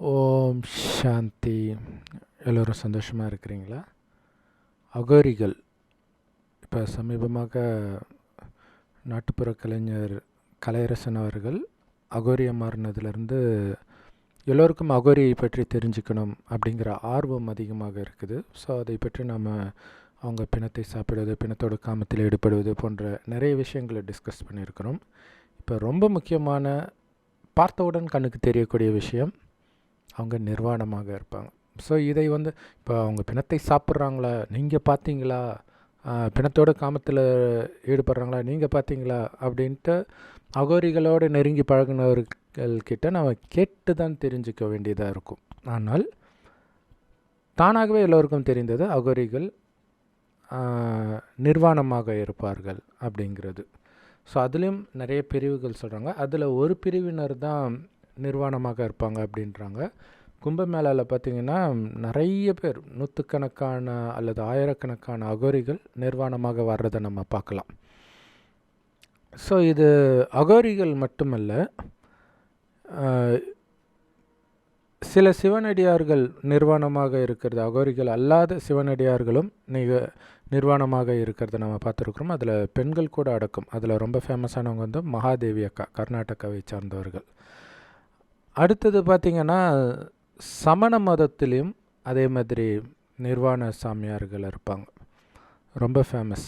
ஓம் சாந்தி. எல்லோரும் சந்தோஷமாக இருக்கிறீங்களா? அகோரிகள் இப்போ சமீபமாக நாட்டுப்புற கலைஞர் கலையரசன் அவர்கள் அகோரியை மாறினதுலேருந்து எல்லோருக்கும் அகோரியை பற்றி தெரிஞ்சுக்கணும் அப்படிங்கிற ஆர்வம் அதிகமாக இருக்குது. ஸோ அதை பற்றி நாம் அவங்க பிணத்தை சாப்பிடுவது, பிணத்தோட காமத்தில் ஈடுபடுவது போன்ற நிறைய விஷயங்களை டிஸ்கஸ் பண்ணியிருக்கிறோம். இப்போ ரொம்ப முக்கியமான பார்த்தவுடன் கண்ணுக்கு தெரியக்கூடிய விஷயம், அவங்க நிர்வாணமாக இருப்பாங்க. ஸோ இதை இப்போ அவங்க பிணத்தை சாப்பிட்றாங்களா, நீங்கள் பார்த்தீங்களா, பிணத்தோட காமத்தில் ஈடுபடுறாங்களா, நீங்கள் பார்த்தீங்களா அப்படின்ட்டு அகோரிகளோடு நெருங்கி பழகினவர்கள்கிட்ட நம்ம கேட்டு தான் தெரிஞ்சுக்க வேண்டியதாக இருக்கும். ஆனால் தானாகவே எல்லோருக்கும் தெரிந்தது அகோரிகள் நிர்வாணமாக இருப்பார்கள் அப்படிங்கிறது. ஸோ அதுலேயும் நிறைய பிரிவுகள் சொல்கிறாங்க. அதில் ஒரு பிரிவினர் தான் நிர்வாணமாக இருப்பாங்க அப்படின்றாங்க. கும்பமேளாவில் பார்த்திங்கன்னா நிறைய பேர், நூற்றுக்கணக்கான அல்லது ஆயிரக்கணக்கான அகோரிகள் நிர்வாணமாக வர்றதை நம்ம பார்க்கலாம். ஸோ இது அகோரிகள் மட்டுமல்ல, சில சிவனடியார்கள் நிர்வாணமாக இருக்கிறது, அகோரிகள் அல்லாத சிவனடியார்களும் நிர்வாணமாக இருக்கிறத நம்ம பார்த்துருக்குறோம். அதில் பெண்கள் கூட அடக்கும். அதில் ரொம்ப ஃபேமஸானவங்க மகாதேவி அக்கா, கர்நாடகாவை சார்ந்தவர்கள். அடுத்தது பார்த்திங்கன்னா சமண மதத்திலையும் அதே மாதிரி நிர்வாண சாமியார்கள் இருப்பாங்க, ரொம்ப ஃபேமஸ்.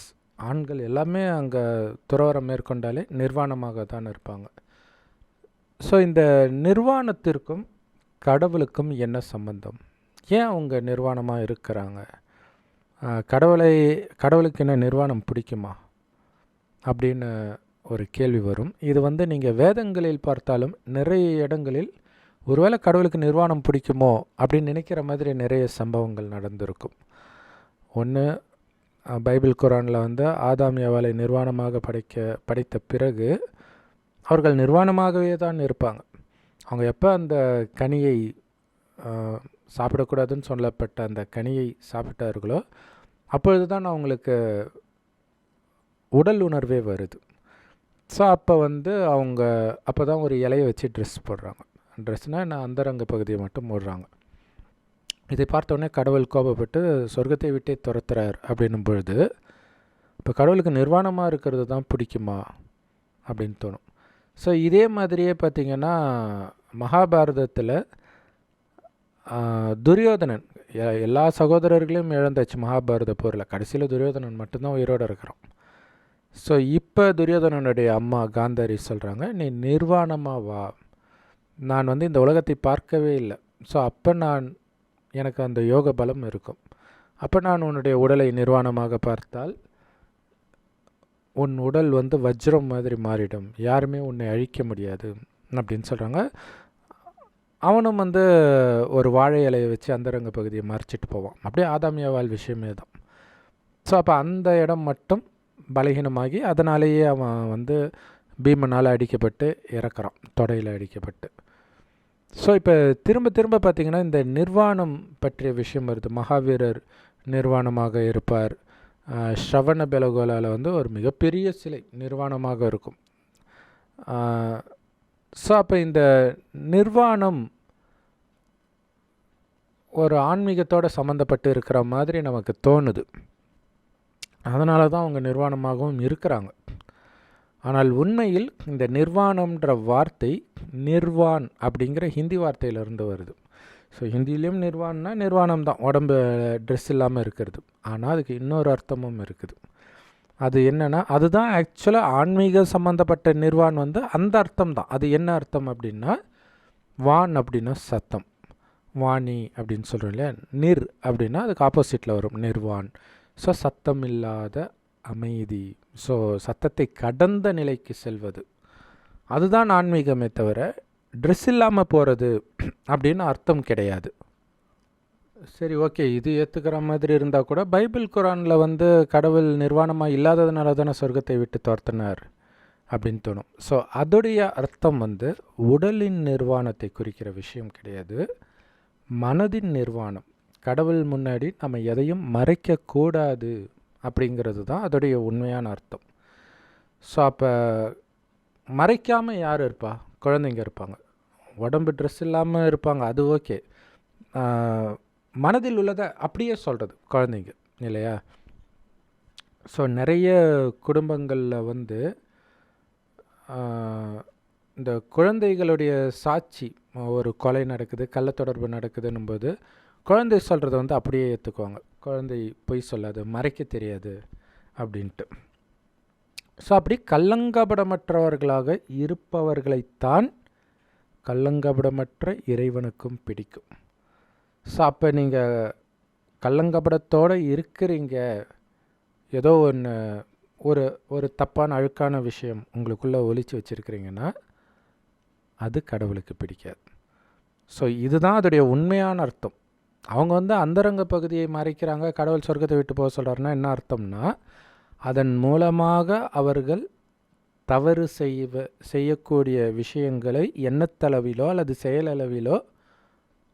ஆண்கள் எல்லாமே அங்கே துறவரம் மேற்கொண்டாலே நிர்வாணமாக தான் இருப்பாங்க. ஸோ இந்த நிர்வாணத்திற்கும் கடவுளுக்கும் என்ன சம்பந்தம்? ஏன் அவங்க நிர்வாணமாக இருக்கிறாங்க? கடவுளுக்கு என்ன நிர்வாணம் பிடிக்குமா அப்படின்னு ஒரு கேள்வி வரும். இது நீங்கள் வேதங்களில் பார்த்தாலும் நிறைய இடங்களில் ஒருவேளை கடவுளுக்கு நிர்வாணம் பிடிக்குமோ அப்படின்னு நினைக்கிற மாதிரி நிறைய சம்பவங்கள் நடந்திருக்கும். ஒன்று, பைபிள் குரானில் ஆதாம் ஏவாளை நிர்வாணமாக படைத்த பிறகு அவர்கள் நிர்வாணமாகவே தான் இருப்பாங்க. அவங்க எப்போ அந்த கனியை சாப்பிடக்கூடாதுன்னு சொல்லப்பட்ட அந்த கனியை சாப்பிட்டார்களோ அப்பொழுது தான் அவங்களுக்கு உடல் உணர்வே வருது. ஸோ அவங்க அப்போ தான் ஒரு இலையை வச்சு ட்ரெஸ் போடுறாங்க. ட்ரெஸ்னால் நான் அந்தரங்க பகுதியை மட்டும் மூடுறாங்க. இதை பார்த்தோன்னே கடவுள் கோபப்பட்டு சொர்க்கத்தை விட்டே துரத்துறார் அப்படின்னும் பொழுது, இப்போ கடவுளுக்கு நிர்வாணமாக இருக்கிறது தான் பிடிக்குமா அப்படின்னு தோணும். ஸோ இதே மாதிரியே பார்த்திங்கன்னா மகாபாரதத்தில் துரியோதனன் எல்லா சகோதரர்களையும் இழந்தாச்சு மகாபாரத போரில். கடைசியில் துரியோதனன் மட்டும்தான் உயிரோடு இருக்கிறான். ஸோ இப்போ துரியோதனனுடைய அம்மா காந்தாரி சொல்கிறாங்க, நீ நிர்வாணமாக வா, நான் இந்த உலகத்தை பார்க்கவே இல்லை. ஸோ அப்போ எனக்கு அந்த யோக பலம் இருக்கும். அப்போ நான் உன்னுடைய உடலை நிர்வாணமாக பார்த்தால் உன் உடல் வஜ்ரம் மாதிரி மாறிடும், யாருமே உன்னை அழிக்க முடியாது அப்படின்னு சொல்கிறாங்க. அவனும் ஒரு வாழை இலையை வச்சு அந்தரங்க பகுதியை மறைச்சிட்டு போவான். அப்படியே ஆதாமியாவால் விஷயமே தான். ஸோ அப்போ அந்த இடம் மட்டும் பலகீனமாகி அதனாலேயே அவன் பீமனால் அடிக்கப்பட்டு இறக்குறான், தொடையில் அடிக்கப்பட்டு. ஸோ இப்போ திரும்ப திரும்ப பார்த்திங்கன்னா இந்த நிர்வாணம் பற்றிய விஷயம் வருது. மகாவீரர் நிர்வாணமாக இருப்பார். ஸ்ரவண பெலகோலாவில் ஒரு மிகப்பெரிய சிலை நிர்வாணமாக இருக்கும். ஸோ அப்போ இந்த நிர்வாணம் ஒரு ஆன்மீகத்தோடு சம்மந்தப்பட்டு இருக்கிற மாதிரி நமக்கு தோணுது. அதனால தான் அவங்க நிர்வாணமாகவும் இருக்கிறாங்க. ஆனால் உண்மையில் இந்த நிர்வாணம்ன்ற வார்த்தை நிர்வான் அப்படிங்கிற ஹிந்தி வார்த்தையிலிருந்து வருது. ஸோ ஹிந்திலையும் நிர்வாணம்னா நிர்வாணம் தான், உடம்பு ட்ரெஸ் இல்லாமல் இருக்கிறது. ஆனால் அதுக்கு இன்னொரு அர்த்தமும் இருக்குது. அது என்னென்னா, அதுதான் ஆக்சுவலாக ஆன்மீக சம்மந்தப்பட்ட நிர்வான் அந்த அர்த்தம் தான். அது என்ன அர்த்தம் அப்படின்னா, வான் அப்படின்னா சத்தம், வாணி அப்படின்னு சொல்கிறோம் இல்லையா. நிர் அப்படின்னா அதுக்கு ஆப்போசிட்டில் வரும் நிர்வான். ஸோ சத்தம் இல்லாத அமைதி, ஸோ சத்தத்தை கடந்த நிலைக்கு செல்வது, அதுதான் ஆன்மீகமே தவிர ட்ரெஸ் இல்லாமல் போகிறது அப்படின்னு அர்த்தம் கிடையாது. சரி, ஓகே, இது ஏற்றுக்கிற மாதிரி இருந்தால் கூட பைபிள் குரானில் கடவுள் நிர்வாணமாக இல்லாததுனால தானே சொர்க்கத்தை விட்டு துரத்தினார் அப்படின்னு தோணும். ஸோ அதோடைய அர்த்தம் உடலின் நிர்வாணத்தை குறிக்கிற விஷயம் கிடையாது, மனதின் நிர்வாணம். கடவுள் முன்னாடி நம்ம எதையும் மறைக்கக்கூடாது அப்படிங்கிறது தான் அதோடைய உண்மையான அர்த்தம். ஸோ அப்போ மறைக்காமல் யார் இருப்பா? குழந்தைங்க இருப்பாங்க. உடம்பு ட்ரெஸ் இல்லாமல் இருப்பாங்க, அது ஓகே. மனதில் உள்ளதை அப்படியே சொல்கிறது குழந்தைங்க இல்லையா? ஸோ நிறைய குடும்பங்களில் வந்து இந்த குழந்தைகளுடைய சாட்சி, ஒரு கொலை நடக்குது, கள்ளத்தொடர்பு நடக்குதுன்னும் போது குழந்தை சொல்கிறத வந்து அப்படியே ஏற்றுக்குவாங்க. குழந்தை பொய் சொல்லாது, மறைக்க தெரியாது அப்படின்ட்டு. ஸோ அப்படி கள்ளங்கபடமற்றவர்களாக இருப்பவர்களைத்தான் கள்ளங்கபடமற்ற இறைவனுக்கும் பிடிக்கும். ஸோ அப்போ நீங்கள் கள்ளங்கபடத்தோடு இருக்கிறீங்க, ஏதோ ஒன்று ஒரு ஒரு தப்பான அழுக்கான விஷயம் உங்களுக்குள்ளே ஒழிச்சு வச்சுருக்கிறீங்கன்னா அது கடவுளுக்கு பிடிக்காது. ஸோ இதுதான் அதோடைய உண்மையான அர்த்தம். அவங்க வந்து அந்தரங்க பகுதியை மறைக்கிறாங்க, கடவுள் சொர்க்கத்தை விட்டு போக சொல்கிறாருன்னா என்ன அர்த்தம்னா, அதன் மூலமாக அவர்கள் தவறு செய்யக்கூடிய விஷயங்களை எண்ணத்தளவிலோ அல்லது செயலளவிலோ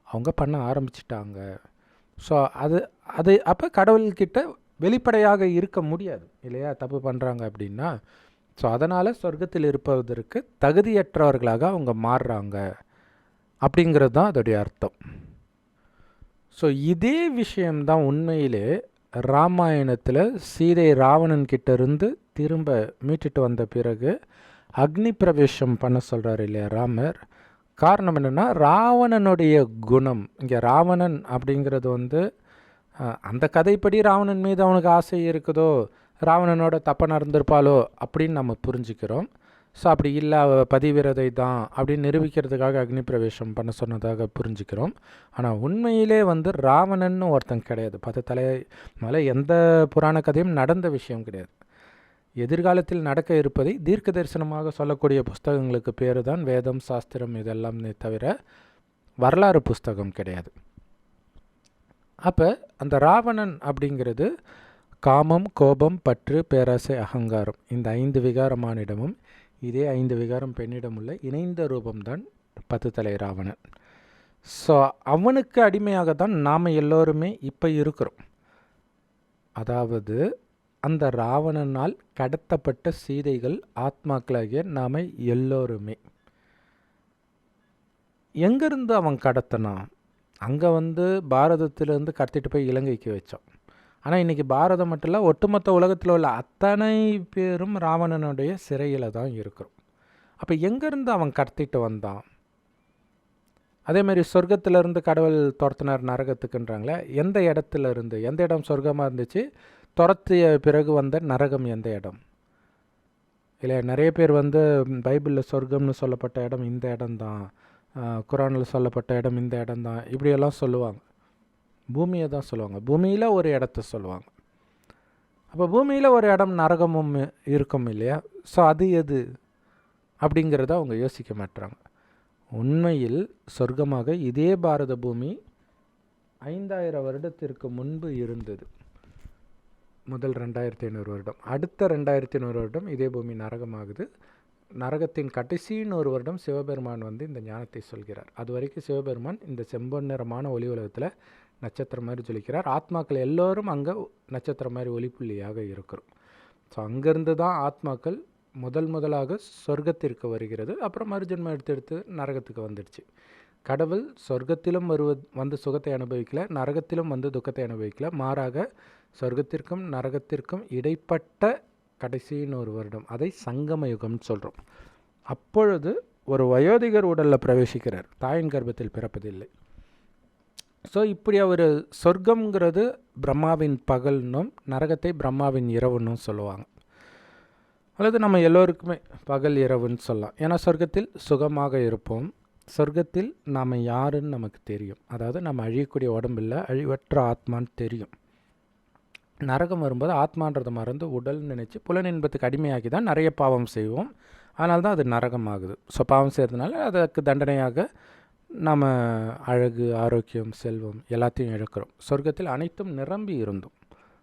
அவங்க பண்ண ஆரம்பிச்சிட்டாங்க. ஸோ அது அப்போ கடவுள்கிட்ட வெளிப்படையாக இருக்க முடியாது இல்லையா, தப்பு பண்ணுறாங்க அப்படின்னா. ஸோ அதனால் சொர்க்கத்தில் இருப்பதற்கு தகுதியற்றவர்களாக அவங்க மாறுறாங்க அப்படிங்கிறது தான் அதோடைய அர்த்தம். ஸோ இதே விஷயம்தான் உண்மையிலே ராமாயணத்தில் சீதை ராவணன்கிட்ட இருந்து திரும்ப மீட்டுட்டு வந்த பிறகு அக்னி பிரவேசம் பண்ண சொல்கிறார் இல்லையா ராமர். காரணம் என்னென்னா, ராவணனுடைய குணம், இங்கே ராவணன் அப்படிங்கிறது வந்து அந்த கதைப்படி ராவணன் மீது அவனுக்கு ஆசை இருக்குதோ, ராவணனோட தப்பாக நடந்திருப்பாளோ அப்படின்னு நம்ம புரிஞ்சுக்கிறோம். ஸோ அப்படி இல்லை, பதிவிரதை தான் அப்படின்னு நிரூபிக்கிறதுக்காக அக்னி பிரவேசம் பண்ண சொன்னதாக புரிஞ்சுக்கிறோம். ஆனால் உண்மையிலே வந்து ராவணன்னு ஒருத்தன் கிடையாது. 10 தலை மேலே எந்த புராண கதையும் நடந்த விஷயம் கிடையாது. எதிர்காலத்தில் நடக்க இருப்பதை தீர்க்க தரிசனமாக சொல்லக்கூடிய புஸ்தகங்களுக்கு பேர் தான் வேதம், சாஸ்திரம், இதெல்லாமே தவிர வரலாறு புஸ்தகம் கிடையாது. அப்போ அந்த ராவணன் அப்படிங்கிறது காமம், கோபம், பற்று, பேராசை, அகங்காரம், இந்த 5 விகாரமானிடமும் இதே 5 விகாரம் பெண்ணிடம் உள்ள இணைந்த ரூபம்தான் 10 தலை ராவணன். ஸோ அவனுக்கு அடிமையாக தான் நாம் எல்லோருமே இப்போ இருக்கிறோம். அதாவது அந்த ராவணனால் கடத்தப்பட்ட சீதைகள் ஆத்மாக்களாகிய நாம் எல்லோருமே. எங்கேருந்து அவன் கடத்தினான்? அங்கே வந்து பாரதத்திலேருந்து கடத்திட்டு போய் இலங்கைக்கு வச்சான். ஆனால் இன்றைக்கி பாரதம் மட்டும் இல்லை, ஒட்டுமொத்த உலகத்தில் உள்ள அத்தனை பேரும் ராவணனுடைய சிறையில் தான் இருக்கிறோம். அப்போ எங்கேருந்து அவன் கடத்திட்டு வந்தான்? அதேமாதிரி சொர்க்கத்திலேருந்து கடவுள் துரத்தினார் நரகத்துக்குன்றாங்களே, எந்த இடத்துல இருந்து? எந்த இடம் சொர்க்கமாக இருந்துச்சு? துரத்திய பிறகு வந்த நரகம் எந்த இடம்? இல்லை, நிறைய பேர் வந்து பைபிளில் சொர்க்கம்னு சொல்லப்பட்ட இடம் இந்த இடம்தான், குரானில் சொல்லப்பட்ட இடம் இந்த இடம்தான், இப்படியெல்லாம் சொல்லுவாங்க. பூமியை தான் சொல்லுவாங்க, பூமியில் ஒரு இடத்த சொல்லுவாங்க. அப்போ பூமியில் ஒரு இடம் நரகமும் இருக்கும் இல்லையா? ஸோ அது எது அப்படிங்கிறத அவங்க யோசிக்க மாட்டாங்க. உண்மையில் சொர்க்கமாக இதே பாரத பூமி 5000 வருடத்திற்கு முன்பு இருந்தது. முதல் 2500 வருடம், அடுத்த 2500 வருடம் இதே பூமி நரகமாகுது. நரகத்தின் கடைசி 100 வருடம் சிவபெருமான் வந்து இந்த ஞானத்தை சொல்கிறார். அது வரைக்கும் சிவபெருமான் இந்த செம்பொன் நிறமான ஒளி உலகத்தில் நட்சத்திரம் மாதிரி ஜொலிக்கிறார். ஆத்மாக்கள் எல்லோரும் அங்கே நட்சத்திரம் மாதிரி ஒளிப்புள்ளியாக இருக்கிறோம். ஸோ அங்கேருந்து தான் ஆத்மாக்கள் முதலாக சொர்க்கத்திற்கு வருகிறது. அப்புறம் மறுஜன்மம் எடுத்து நரகத்துக்கு வந்துடுச்சு. கடவுள் சொர்க்கத்திலும் வந்து சுகத்தை அனுபவிக்கல, நரகத்திலும் வந்து துக்கத்தை அனுபவிக்கல. மாறாக சொர்க்கத்திற்கும் நரகத்திற்கும் இடைப்பட்ட கடைசி 100 வருடம், அதை சங்கம யுகம்னு சொல்கிறோம். அப்பொழுது ஒரு வயோதிகர் உடலில் பிரவேசிக்கிறார், தாயின் கர்ப்பத்தில் பிறப்பதில்லை. ஸோ இப்படி அவர் சொர்க்கங்கிறது பிரம்மாவின் பகல்னும் நரகத்தை பிரம்மாவின் இரவுன்னு சொல்லுவாங்க. அல்லது நம்ம எல்லோருக்குமே பகல் இரவுன்னு சொல்லலாம். ஏன்னா சொர்க்கத்தில் சுகமாக இருப்போம், சொர்க்கத்தில் நாம் யாருன்னு நமக்கு தெரியும். அதாவது நம்ம அழியக்கூடிய உடம்பில் அழிவற்ற ஆத்மான்னு தெரியும். நரகம் வரும்போது ஆத்மான்றதை மறந்து உடல் நினச்சி புலனின்பத்துக்கு அடிமையாகி தான் நிறைய பாவம் செய்வோம். அதனால தான் அது நரகம் ஆகுது. ஸோ பாவம் செய்கிறதுனால அதற்கு தண்டனையாக நம்ம அழகு, ஆரோக்கியம், செல்வம் எல்லாத்தையும் இழக்கிறோம். சொர்க்கத்தில் அனைத்தும் நிரம்பி இருந்தோம்.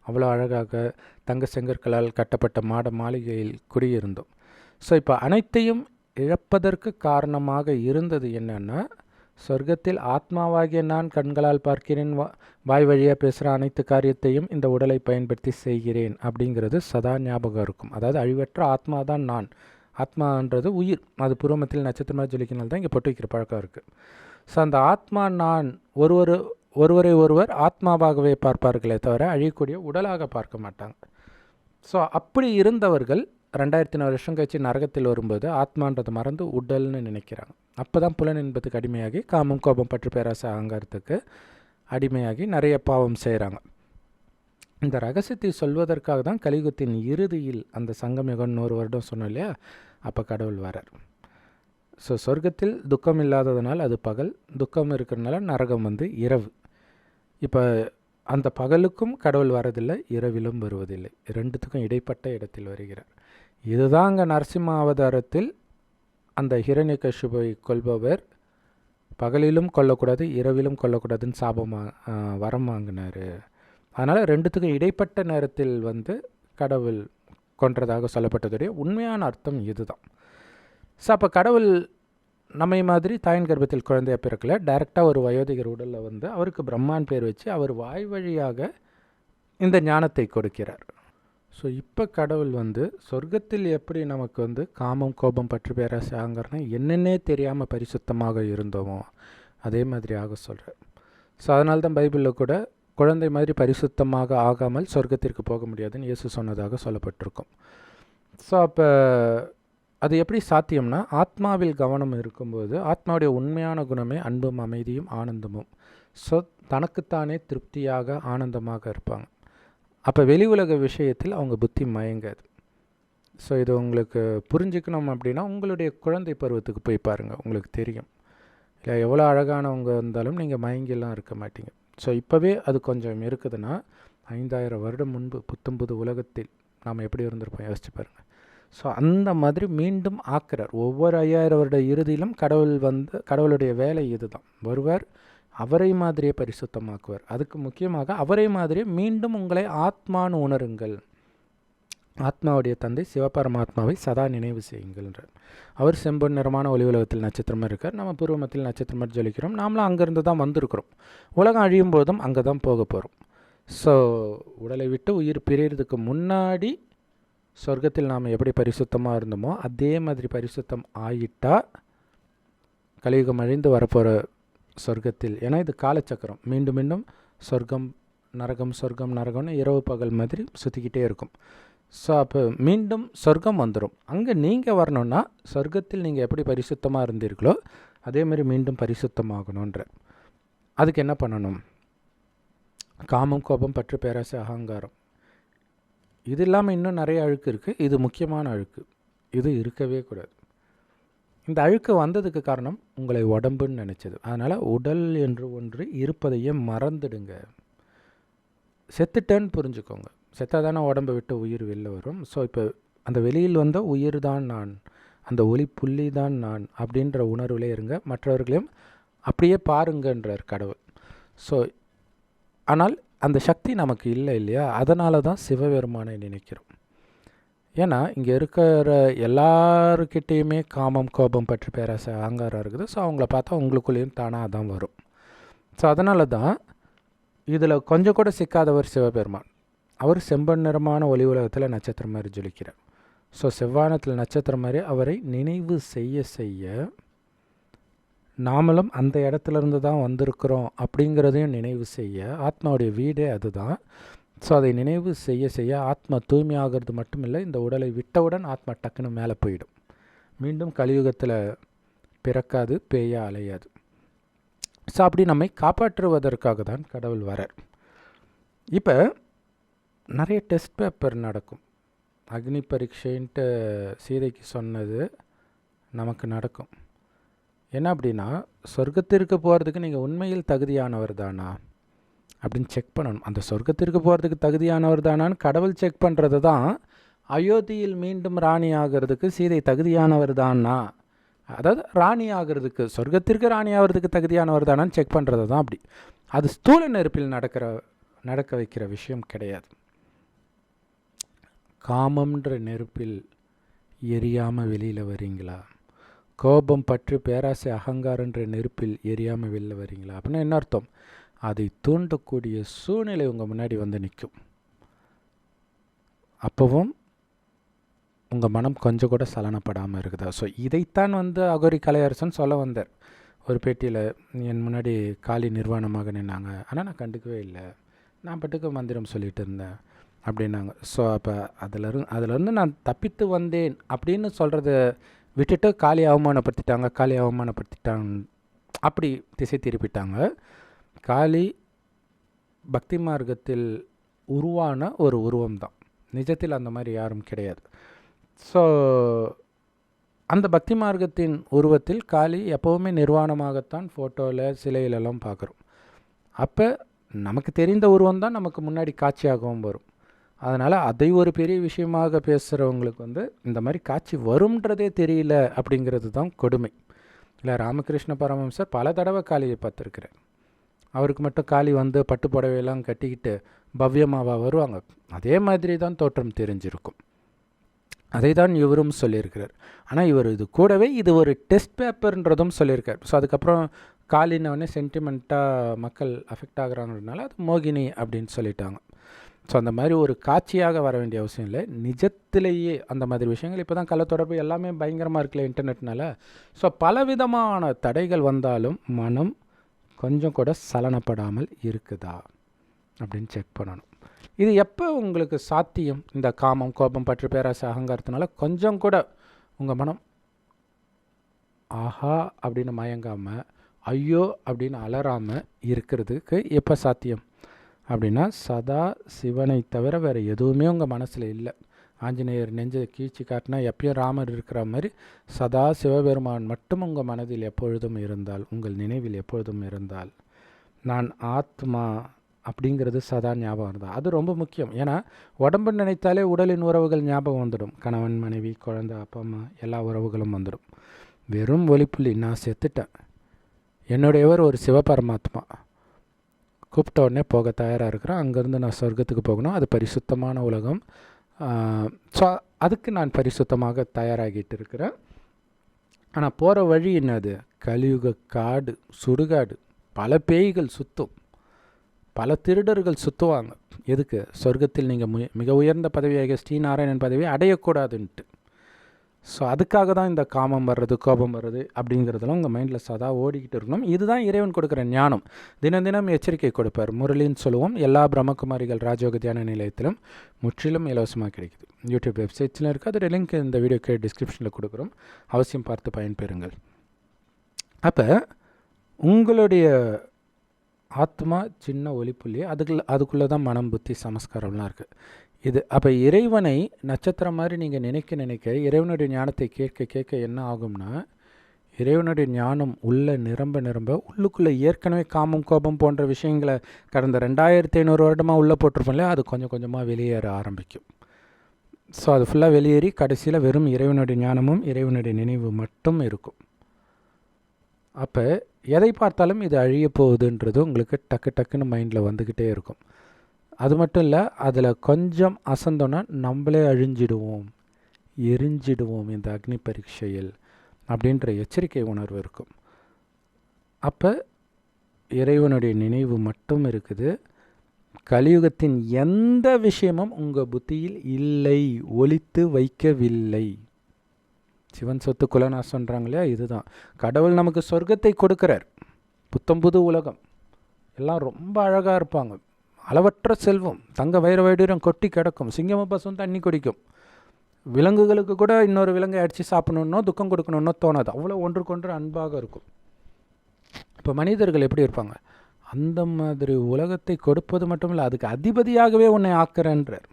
அவ்வளோ அழகாக தங்க செங்கற்களால் கட்டப்பட்ட மாட மாளிகையில் குடியிருந்தோம். ஸோ இப்போ அனைத்தையும் இழப்பதற்கு காரணமாக இருந்தது என்னென்னா, சொர்க்கத்தில் ஆத்மாவாகிய நான் கண்களால் பார்க்கிறேன், வாய் வழியாக பேசுகிற அனைத்து காரியத்தையும் இந்த உடலை பயன்படுத்தி செய்கிறேன் அப்படிங்கிறது சதா ஞாபகம் இருக்கும். அதாவது அழிவற்ற ஆத்மா தான் நான், ஆத்மான்றது உயிர், அது பூர்வமத்தில் நட்சத்திரமாக ஜொலிக்கினால்தான் தான் இங்கே பொட்டு வைக்கிற பழக்கம் இருக்குது. ஸோ அந்த ஆத்மா நான் ஒருவரை ஒருவர் ஆத்மாவாகவே பார்ப்பார்களே தவிர அழியக்கூடிய உடலாக பார்க்க மாட்டாங்க. ஸோ அப்படி இருந்தவர்கள் 2400 வருஷம் கழிச்சு நரகத்தில் வரும்போது ஆத்மான்றதை மறந்து உடல்னு நினைக்கிறாங்க. அப்போ தான் புலன் இன்பத்துக்கு அடிமையாகி காமம் கோபம் பற்று பேராசை அகங்காரத்துக்கு அடிமையாகி நிறைய பாவம் செய்கிறாங்க. இந்த ரகசியத்தை சொல்வதற்காக தான் கலியுகத்தின் இறுதியில் அந்த சங்கமயுகம் 100 வருடம் சொன்னோம் இல்லையா, அப்போ கடவுள் வரார். ஸோ சொர்க்கத்தில் துக்கம் இல்லாததுனால அது பகல், துக்கம் இருக்கிறதுனால நரகம் இரவு. இப்போ அந்த பகலுக்கும் கடவுள் வரதில்லை, இரவிலும் வருவதில்லை, ரெண்டுத்துக்கும் இடைப்பட்ட இடத்தில் வருகிறார். இதுதான் அங்கே நரசிம்ம அவதாரத்தில் அந்த ஹிரண்யகசிபுவை கொல்பவர் பகலிலும் கொல்லக்கூடாது இரவிலும் கொல்லக்கூடாதுன்னு வரம் வாங்கினார். அதனால் ரெண்டுத்துக்கும் இடைப்பட்ட நேரத்தில் கடவுள் கொன்றதாக சொல்லப்பட்டதுடைய உண்மையான அர்த்தம் இதுதான். ஸோ அப்போ கடவுள் நம்மை மாதிரி தாயின் கர்ப்பத்தில் குழந்தைய பிறக்கல, டைரெக்டாக ஒரு வயோதிகர் உடலில் அவருக்கு பிரம்மான் பேர் வச்சு அவர் வாய் வழியாக இந்த ஞானத்தை கொடுக்கிறார். ஸோ இப்போ கடவுள் சொர்க்கத்தில் எப்படி நமக்கு காமம் கோபம் பற்று பேராசை அகங்காரம் என்னென்னே தெரியாமல் பரிசுத்தமாக இருந்தோமோ அதே மாதிரி ஆக சொல்கிறார். ஸோ அதனால தான் பைபிளில் கூட குழந்தை மாதிரி பரிசுத்தமாக ஆகாமல் சொர்க்கத்திற்கு போக முடியாதுன்னு இயேசு சொன்னதாக சொல்லப்பட்டிருக்கும். ஸோ அப்போ அது எப்படி சாத்தியம்னா, ஆத்மாவில் கவனம் இருக்கும்போது ஆத்மாவுடைய உண்மையான குணமே அன்பும் அமைதியும் ஆனந்தமும். ஸோ தனக்குத்தானே திருப்தியாக ஆனந்தமாக இருப்பாங்க. அப்போ வெளி உலக விஷயத்தில் அவங்க புத்தி மயங்காது. ஸோ இது உங்களுக்கு புரிஞ்சுக்கணும் அப்படின்னா உங்களுடைய குழந்தை பருவத்துக்கு போய் பாருங்கள், உங்களுக்கு தெரியும். இல்லை எவ்வளோ அழகானவங்க இருந்தாலும் நீங்கள் மயங்கிலாம் இருக்க மாட்டீங்க. ஸோ இப்போவே அது கொஞ்சம் இருக்குதுன்னா 5000 வருடம் முன்பு புத்தம்புது உலகத்தில் நாம் எப்படி இருந்திருப்போம் யோசிச்சு பாருங்கள். ஸோ அந்த மாதிரி மீண்டும் ஆக்குறார். ஒவ்வொரு 5000 வருட இறுதியிலும் கடவுள் கடவுளுடைய வேலை இதுதான். வருவார், அவரை மாதிரியே பரிசுத்தமாக்குவார். அதுக்கு முக்கியமாக அவரை மாதிரியே மீண்டும் உங்களை ஆத்மானு உணருங்கள். ஆத்மாவுடைய தந்தை சிவபரமாத்மாவை சதா நினைவு செய்யுங்கள்ன்றார். அவர் செம்பொன் நிறமான ஒளி உலகத்தில் நட்சத்திரமாக இருக்கார். நம்ம பூர்வமத்தில் நட்சத்திரமாக ஜொலிக்கிறோம். நாமளும் அங்கேருந்து தான் வந்திருக்கிறோம். உலகம் அழியும் போதும் அங்கே தான் போக போகிறோம். ஸோ உடலை விட்டு உயிர் பிரியறதுக்கு முன்னாடி சொர்க்கத்தில் நாம் எப்படி பரிசுத்தமாக இருந்தோமோ அதே மாதிரி பரிசுத்தம் ஆயிட்டா கலியுகம் அழிந்து வரப்போகிற சொர்க்கத்தில், ஏன்னா இது காலச்சக்கரம், மீண்டும் மீண்டும் சொர்க்கம் நரகம் சொர்க்கம் நரகம்னு இரவு பகல் மாதிரி சுற்றிக்கிட்டே இருக்கும். ஸோ அப்போ மீண்டும் சொர்க்கம் வந்துடும். அங்கே நீங்கள் வரணுன்னா சொர்க்கத்தில் நீங்கள் எப்படி பரிசுத்தமாக இருந்தீர்களோ அதேமாதிரி மீண்டும் பரிசுத்தமாகணுன்ற. அதுக்கு என்ன பண்ணணும்? காமம் கோபம் பற்று பேராசை அகங்காரம் இது இல்லாமல் இன்னும் நிறைய அழுக்கு இருக்குது. இது முக்கியமான அழுக்கு, இது இருக்கவே கூடாது. இந்த அழுக்கு வந்ததுக்கு காரணம் உங்களை உடம்புன்னு நினச்சது. அதனால் உடல் என்று ஒன்று இருப்பதையே மறந்துடுங்க. செத்துட்டேன்னு புரிஞ்சுக்கோங்க. செத்தாக தானே உடம்பை விட்டு உயிர் வெளில வரும். ஸோ இப்போ அந்த வெளியில் வந்த உயிர் தான் நான், அந்த ஒளி புள்ளி தான் நான் அப்படின்ற உணர்விலே இருங்க. மற்றவர்களையும் அப்படியே பாருங்கன்றார் கடவுள். ஸோ ஆனால் அந்த சக்தி நமக்கு இல்லை இல்லையா? அதனால தான் சிவபெருமானை நினைக்கிறோம். ஏன்னா இங்கே இருக்கிற எல்லாருக்கிட்டேயுமே காமம் கோபம் பற்றி பேராசை அகங்காரம் இருக்குது. ஸோ அவங்கள பார்த்தா உங்களுக்குள்ளேயும் தானாக தான் வரும். ஸோ அதனால தான் இதில் கொஞ்சம் கூட சிக்காதவர் சிவபெருமான். அவர் செம்பன் நிறமான ஒளி உலகத்தில் நட்சத்திரம் மாதிரி ஜொலிக்கிறார். ஸோ செவ்வானத்தில் நட்சத்திரம் மாதிரி அவரை நினைவு செய்ய செய்ய நாமளும் அந்த இடத்துலேருந்து தான் வந்திருக்கிறோம் அப்படிங்கிறதையும் நினைவு செய்ய, ஆத்மாவுடைய வீடே அதுதான். ஸோ அதை நினைவு செய்ய செய்ய ஆத்மா தூய்மையாகிறது மட்டும் இல்லை, இந்த உடலை விட்டவுடன் ஆத்மா டக்குன்னு மேலே போயிடும். மீண்டும் கலியுகத்தில் பிறக்காது, பேயா அலையாது. ஸோ அப்படி நம்மை காப்பாற்றுவதற்காக தான் கடவுள் வரார். இப்போ நிறைய டெஸ்ட் பேப்பர் நடக்கும். அக்னி பரீட்சைன்ட்டு சீதைக்கு சொன்னது நமக்கு நடக்கும். என்ன அப்படின்னா, சொர்க்கத்திற்கு போகிறதுக்கு நீங்கள் உண்மையில் தகுதியானவர் தானா அப்படின்னு செக் பண்ணணும். அந்த சொர்க்கத்திற்கு போகிறதுக்கு தகுதியானவர் தானான்னு கடவுள் செக் பண்ணுறது தான் அயோத்தியில் மீண்டும் ராணி ஆகிறதுக்கு சீதை தகுதியானவர் தானா, அதாவது ராணி ஆகிறதுக்கு, சொர்க்கத்திற்கு ராணி ஆகிறதுக்கு தகுதியானவர் தானான்னு செக் பண்ணுறது தான். அப்படி அது ஸ்தூல நெருப்பில் நடக்க வைக்கிற விஷயம் கிடையாது. காமம்ன்ற நெருப்பில் எரியாமல் வெளியில் வரீங்களா? கோபம் பற்று பேராசை அகங்காரன்ற நெருப்பில் எரியாமல் வெளில வரீங்களா? அப்படின்னா என்ன அர்த்தம்? அதை தூண்டக்கூடிய சூழ்நிலை உங்கள் முன்னாடி வந்து நிற்கும். அப்போவும் உங்கள் மனம் கொஞ்சம் கூட சலனப்படாமல் இருக்குதா? ஸோ இதைத்தான் அகோரி கலையரசன் சொல்ல வந்தார் ஒரு பேட்டியில். என் முன்னாடி காளி நிர்வாணமாக நின்னாங்க, ஆனால் நான் கண்டுக்கவே இல்லை, நான் பாட்டுக்கு மந்திரம் சொல்லிட்டு இருந்தேன் அப்படின்னாங்க. ஸோ அப்போ அதிலேருந்து நான் தப்பித்து வந்தேன் அப்படின்னு சொல்கிறத விட்டுட்டு காளி அவமானப்படுத்திட்டாங்க அப்படி திசை திருப்பிட்டாங்க. காளி பக்தி மார்க்கத்தில் உருவான ஒரு உருவம்தான், நிஜத்தில் அந்த மாதிரி யாரும் கிடையாது. ஸோ அந்த பக்தி மார்க்கத்தின் உருவத்தில் காளி எப்போவுமே நிர்வாணமாகத்தான் ஃபோட்டோவில் சிலையிலெல்லாம் பார்க்குறோம். அப்போ நமக்கு தெரிந்த உருவம் தான் நமக்கு முன்னாடி காட்சியாகவும் வரும். அதனால் அதை ஒரு பெரிய விஷயமாக பேசுகிறவங்களுக்கு இந்த மாதிரி காட்சி வரும்ன்றதே தெரியல அப்படிங்கிறது தான் கொடுமை. இல்லை, ராமகிருஷ்ண பரமஹம்சர் பல தடவை காளியை பார்த்துருக்குறார். அவருக்கு மட்டும் காளி பட்டு புடவையெல்லாம் கட்டிக்கிட்டு பவ்யமாவா வருவாங்க? அதே மாதிரி தான் தோற்றம் தெரிஞ்சிருக்கும். அதை தான் இவரும் சொல்லியிருக்கிறார். ஆனால் இவர் இது கூடவே இது ஒரு டெஸ்ட் பேப்பர்ன்றதும் சொல்லியிருக்கார். ஸோ அதுக்கப்புறம் காளினவனே சென்டிமெண்ட்டாக மக்கள் அஃபெக்ட் ஆகுறாங்கிறதுனால அது மோகினி அப்படின்னு சொல்லிட்டாங்க. ஸோ அந்த மாதிரி ஒரு காட்சியாக வர வேண்டிய அவசியம் இல்லை, நிஜத்திலேயே அந்த மாதிரி விஷயங்கள். இப்போ தான் கள்ளத்தொடர்பு எல்லாமே பயங்கரமாக இருக்குல்ல இன்டர்நெட்னால. ஸோ பலவிதமான தடைகள் வந்தாலும் மனம் கொஞ்சம் கூட சலனப்படாமல் இருக்குதா அப்படின்னு செக் பண்ணணும். இது எப்போ உங்களுக்கு சாத்தியம்? இந்த காமம், கோபம், பற்று, பேராசை, அகங்காரத்தினால கொஞ்சம் கூட உங்கள் மனம் ஆஹா அப்படின்னு மயங்காமல், ஐயோ அப்படின்னு அலறாமல் இருக்கிறதுக்கு எப்போ சாத்தியம் அப்படின்னா, சதா சிவனை தவிர வேறு எதுவுமே உங்கள் மனசில் இல்லை. ஆஞ்சநேயர் நெஞ்சை கீழ்ச்சி காட்டினா எப்பயும் ராமர் இருக்கிற மாதிரி சதா சிவபெருமான் மட்டும் உங்கள் மனதில் எப்பொழுதும் இருந்தால், உங்கள் நினைவில் எப்பொழுதும் இருந்தால், நான் ஆத்மா அப்படிங்கிறது சதா ஞாபகம் இருந்தால் அது ரொம்ப முக்கியம். ஏன்னா உடம்பு நினைத்தாலே உடலின் உறவுகள் ஞாபகம் வந்துடும். கணவன், மனைவி, குழந்தை, அப்பா அம்மா எல்லா உறவுகளும் வந்துடும். வெறும் ஒளிப்புள்ளி, நான் செத்துட்டேன், என்னுடையவர் ஒரு சிவபரமாத்மா, கூப்பிட்ட உடனே போக தயாராக இருக்கிறேன், அங்கேருந்து நான் சொர்க்கத்துக்கு போகணும், அது பரிசுத்தமான உலகம். ஸோ அதுக்கு நான் பரிசுத்தமாக தயாராகிட்டு இருக்கிறேன். ஆனால் போகிற வழி என்னது? கலியுக காடு, சுடுகாடு. பல பேய்கள் சுற்றும், பல திருடர்கள் சுற்றுவாங்க. எதுக்கு? சொர்க்கத்தில் நீங்கள் மிக உயர்ந்த பதவியாக ஸ்ரீநாராயணன் பதவியை அடையக்கூடாதுன்ட்டு. ஸோ அதுக்காக தான் இந்த காமம் வர்றது, கோபம் வர்றது அப்படிங்கிறதெல்லாம் உங்கள் மைண்டில் சதா ஓடிக்கிட்டு இருக்கணும். இதுதான் இறைவன் கொடுக்குற ஞானம். தினம் தினம் எச்சரிக்கை கொடுப்பார். முரளின்னு சொல்லுவோம். எல்லா பிரம்மகுமாரிகள் ராஜயோக தியான நிலையத்திலும் முற்றிலும் இலவசமாக கிடைக்குது. யூடியூப் வெப்சைட்ஸில் இருக்குது. அதோட லிங்க் இந்த வீடியோக்கு டிஸ்கிரிப்ஷனில் கொடுக்குறோம். அவசியம் பார்த்து பயன்பெறுங்கள். அப்போ உங்களுடைய ஆத்மா சின்ன ஒளிப்புள்ளி, அதுக்குள்ளே தான் மனம், புத்தி, சமஸ்காரம்லாம் இருக்குது. இது அப்போ இறைவனை நட்சத்திரம் மாதிரி நீங்கள் நினைக்க இறைவனுடைய ஞானத்தை கேட்க என்ன ஆகும்னா, இறைவனுடைய ஞானம் உள்ள நிரம்ப உள்ளுக்குள்ளே ஏற்கனவே காமம், கோபம் போன்ற விஷயங்களை கடந்த 2500 வருடமாக உள்ளே போட்டிருப்போம் இல்லையா, அது கொஞ்சம் கொஞ்சமாக வெளியேற ஆரம்பிக்கும். ஸோ அது ஃபுல்லாக வெளியேறி கடைசியில் வெறும் இறைவனுடைய ஞானமும் இறைவனுடைய நினைவு மட்டும் இருக்கும். அப்போ எதை பார்த்தாலும் இது அழிய போகுதுன்றது உங்களுக்கு டக்குன்னு மைண்டில் வந்துக்கிட்டே இருக்கும். அது மட்டும் இல்லை, அதில் கொஞ்சம் அசந்தோன்னா நம்மளே அழிஞ்சிடுவோம், எரிஞ்சிடுவோம் இந்த அக்னி பரீட்சையில் அப்படின்ற எச்சரிக்கை உணர்வு இருக்கும். அப்போ இறைவனுடைய நினைவு மட்டும் இருக்குது. கலியுகத்தின் எந்த விஷயமும் உங்கள் புத்தியில் இல்லை, ஒளித்து வைக்கவில்லை. சிவன் சொத்து குலநாசன்றாங்க இல்லையா, இதுதான். கடவுள் நமக்கு சொர்க்கத்தை கொடுக்குறார், புத்தம்புது உலகம், எல்லாம் ரொம்ப அழகாக இருப்பாங்க, அளவற்ற செல்வம், தங்க வைர வைடூரம் கொட்டி கிடக்கும், சிங்கம பசும் தண்ணி குடிக்கும். விலங்குகளுக்கு கூட இன்னொரு விலங்கை அடித்து சாப்பிடணுன்னோ துக்கம் கொடுக்கணுன்னோ தோணாது, அவ்வளோ ஒன்றுக்கொன்று அன்பாக இருக்கும். இப்போ மனிதர்கள் எப்படி இருப்பாங்க? அந்த மாதிரி உலகத்தை கொடுப்பது மட்டும் இல்லை, அதுக்கு அதிபதியாகவே உன்னை ஆக்குறன்றார்.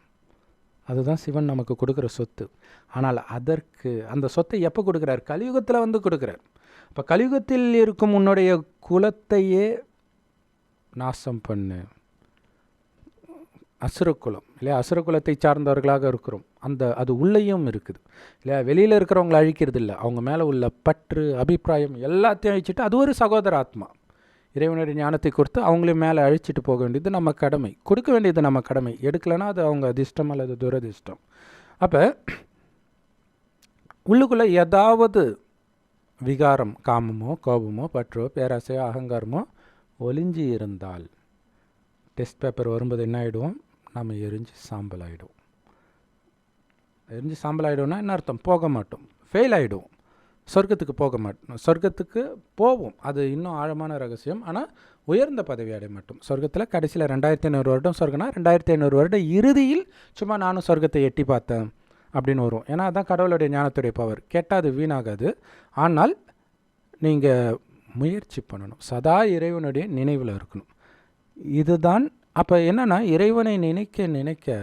அதுதான் சிவன் நமக்கு கொடுக்குற சொத்து. ஆனால் அதற்கு அந்த சொத்தை எப்போ கொடுக்குறார்? கலியுகத்தில் கொடுக்குறார். இப்போ கலியுகத்தில் இருக்கும் உன்னுடைய குலத்தையே நாசம் பண்ணு. அசுரக்குலம் இல்லையா, அசுரக்குலத்தை சார்ந்தவர்களாக இருக்கிறோம். அது உள்ளேயும் இருக்குது இல்லையா. வெளியில் இருக்கிறவங்களை அழிக்கிறது இல்லை, அவங்க மேலே உள்ள பற்று, அபிப்பிராயம் எல்லாத்தையும் அழிச்சிட்டு, அது ஒரு சகோதர ஆத்மா இறைவனுடைய ஞானத்தை கொடுத்து அவங்களையும் மேலே அழிச்சிட்டு போக வேண்டியது நம்ம கடமை, கொடுக்க வேண்டியது நம்ம கடமை. எடுக்கலைன்னா அது அவங்க அதிர்ஷ்டம் அல்லது துரதிர்ஷ்டம். அப்போ உள்ளுக்குள்ளே ஏதாவது விகாரம், காமமோ, கோபமோ, பற்றோ, பேராசையோ, அகங்காரமோ ஒளிஞ்சி இருந்தால் டெஸ்ட் பேப்பர் வரும்போது என்ன ஆகிடுவோம்? நம்ம எரிஞ்சு சாம்பல் ஆகிடுவோம். எரிஞ்சு சாம்பல் ஆகிடும்னா என்ன அர்த்தம்? போக மாட்டோம், ஃபெயில் ஆகிடுவோம், சொர்க்கத்துக்கு போக மாட்டோம். சொர்க்கத்துக்கு போவோம், அது இன்னும் ஆழமான ரகசியம். ஆனால் உயர்ந்த பதவி அடைய மாட்டோம். சொர்க்கத்தில் கடைசியில் 2500 வருடம் சொர்க்கம்னா 2500 வருடம் இறுதியில் சும்மா நானும் சொர்க்கத்தை எட்டி பார்த்தேன் அப்படின்னு வரும். ஏன்னா அதுதான் கடவுளுடைய ஞானத்துடைய பவர். கேட்டால் அது வீணாகாது. ஆனால் நீங்கள் முயற்சி பண்ணணும், சதா இறைவனுடைய நினைவில் இருக்கணும். இதுதான் அப்போ என்னென்னா, இறைவனை நினைக்க நினைக்க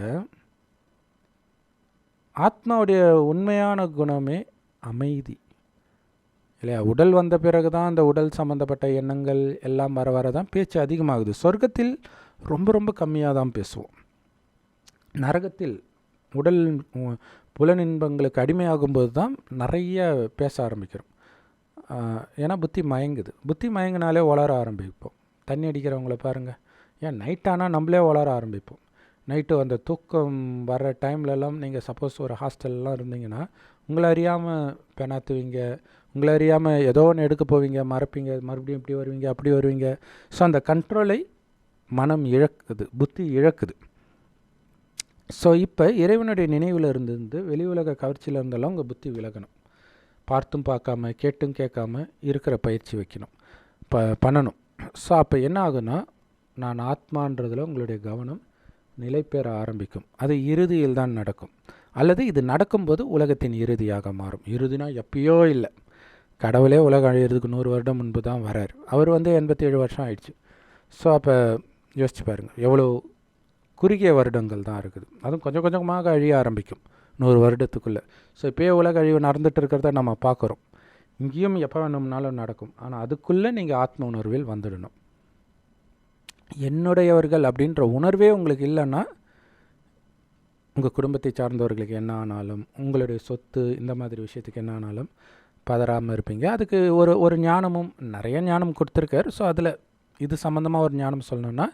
ஆத்மாவுடைய உண்மையான குணமே அமைதி இல்லையா? உடல் வந்த பிறகு தான் அந்த உடல் சம்மந்தப்பட்ட எண்ணங்கள் எல்லாம் வர வர தான் பேச்சு அதிகமாகுது. சொர்க்கத்தில் ரொம்ப ரொம்ப கம்மியாக தான் பேசுவோம். நரகத்தில் உடல் புலனின்பங்களுக்கு அடிமையாகும்போது தான் நிறைய பேச ஆரம்பிக்கிறோம். ஏன்னா புத்தி மயங்குது. புத்தி மயங்கினாலே வளர ஆரம்பிப்போம். தண்ணி அடிக்கிறவங்கள பாருங்கள், ஏன் நைட் ஆனால் நம்மளே வளர ஆரம்பிப்போம். நைட்டு அந்த தூக்கம் வர்ற டைம்லலாம் நீங்கள் சப்போஸ் ஒரு ஹாஸ்டல்லாம் இருந்தீங்கன்னா உங்களை அறியாமல் பெணாத்துவீங்க, உங்களை அறியாமல் ஏதோ ஒன்று எடுக்க போவீங்க, மறப்பீங்க, மறுபடியும் இப்படி வருவீங்க, அப்படி வருவீங்க. ஸோ அந்த கண்ட்ரோலை மனம் இழக்குது, புத்தி இழக்குது. ஸோ இப்போ இறைவனுடைய நினைவில் இருந்து வெளி உலக கவர்ச்சியில் இருந்தாலும் உங்கள் புத்தி விலகணும். பார்த்தும் பார்க்காம கேட்டும் கேட்காம இருக்கிற பயிற்சி வைக்கணும், பண்ணணும். ஸோ அப்போ என்ன ஆகுன்னா, நான் ஆத்மான்றதில் உங்களுடைய கவனம் நிலை பெற ஆரம்பிக்கும். அது இறுதியில் தான் நடக்கும். அல்லது இது நடக்கும்போது உலகத்தின் இறுதியாக மாறும். இறுதினா எப்பயோ இல்லை, கடவுளே உலகம் அழியிறதுக்கு 100 வருடம் முன்பு தான் வரார். அவர் 87 வருஷம் ஆயிடுச்சு. ஸோ அப்போ யோசிச்சு பாருங்கள், எவ்வளோ குறுகிய வருடங்கள் தான் இருக்குது. அதுவும் கொஞ்சம் கொஞ்சமாக அழிய ஆரம்பிக்கும் 100 வருடத்துக்குள்ளே. ஸோ இப்போயே உலக அழிவு நடந்துகிட்டு இருக்கிறத நம்ம பார்க்குறோம். இங்கேயும் எப்போ வேணும்னாலும் நடக்கும். ஆனால் அதுக்குள்ளே நீங்கள் ஆத்ம உணர்வில் வந்துடணும். என்னுடையவர்கள் அப்படின்ற உணர்வே உங்களுக்கு இல்லைன்னா, உங்கள் குடும்பத்தை சார்ந்தவர்களுக்கு என்ன ஆனாலும், உங்களுடைய சொத்து இந்த மாதிரி விஷயத்துக்கு என்ன ஆனாலும் பதறாமல் இருப்பீங்க. அதுக்கு ஒரு ஞானமும் நிறைய ஞானம் கொடுத்துருக்கார். ஸோ அதில் இது சம்மந்தமாக ஒரு ஞானம் சொல்லணுன்னா,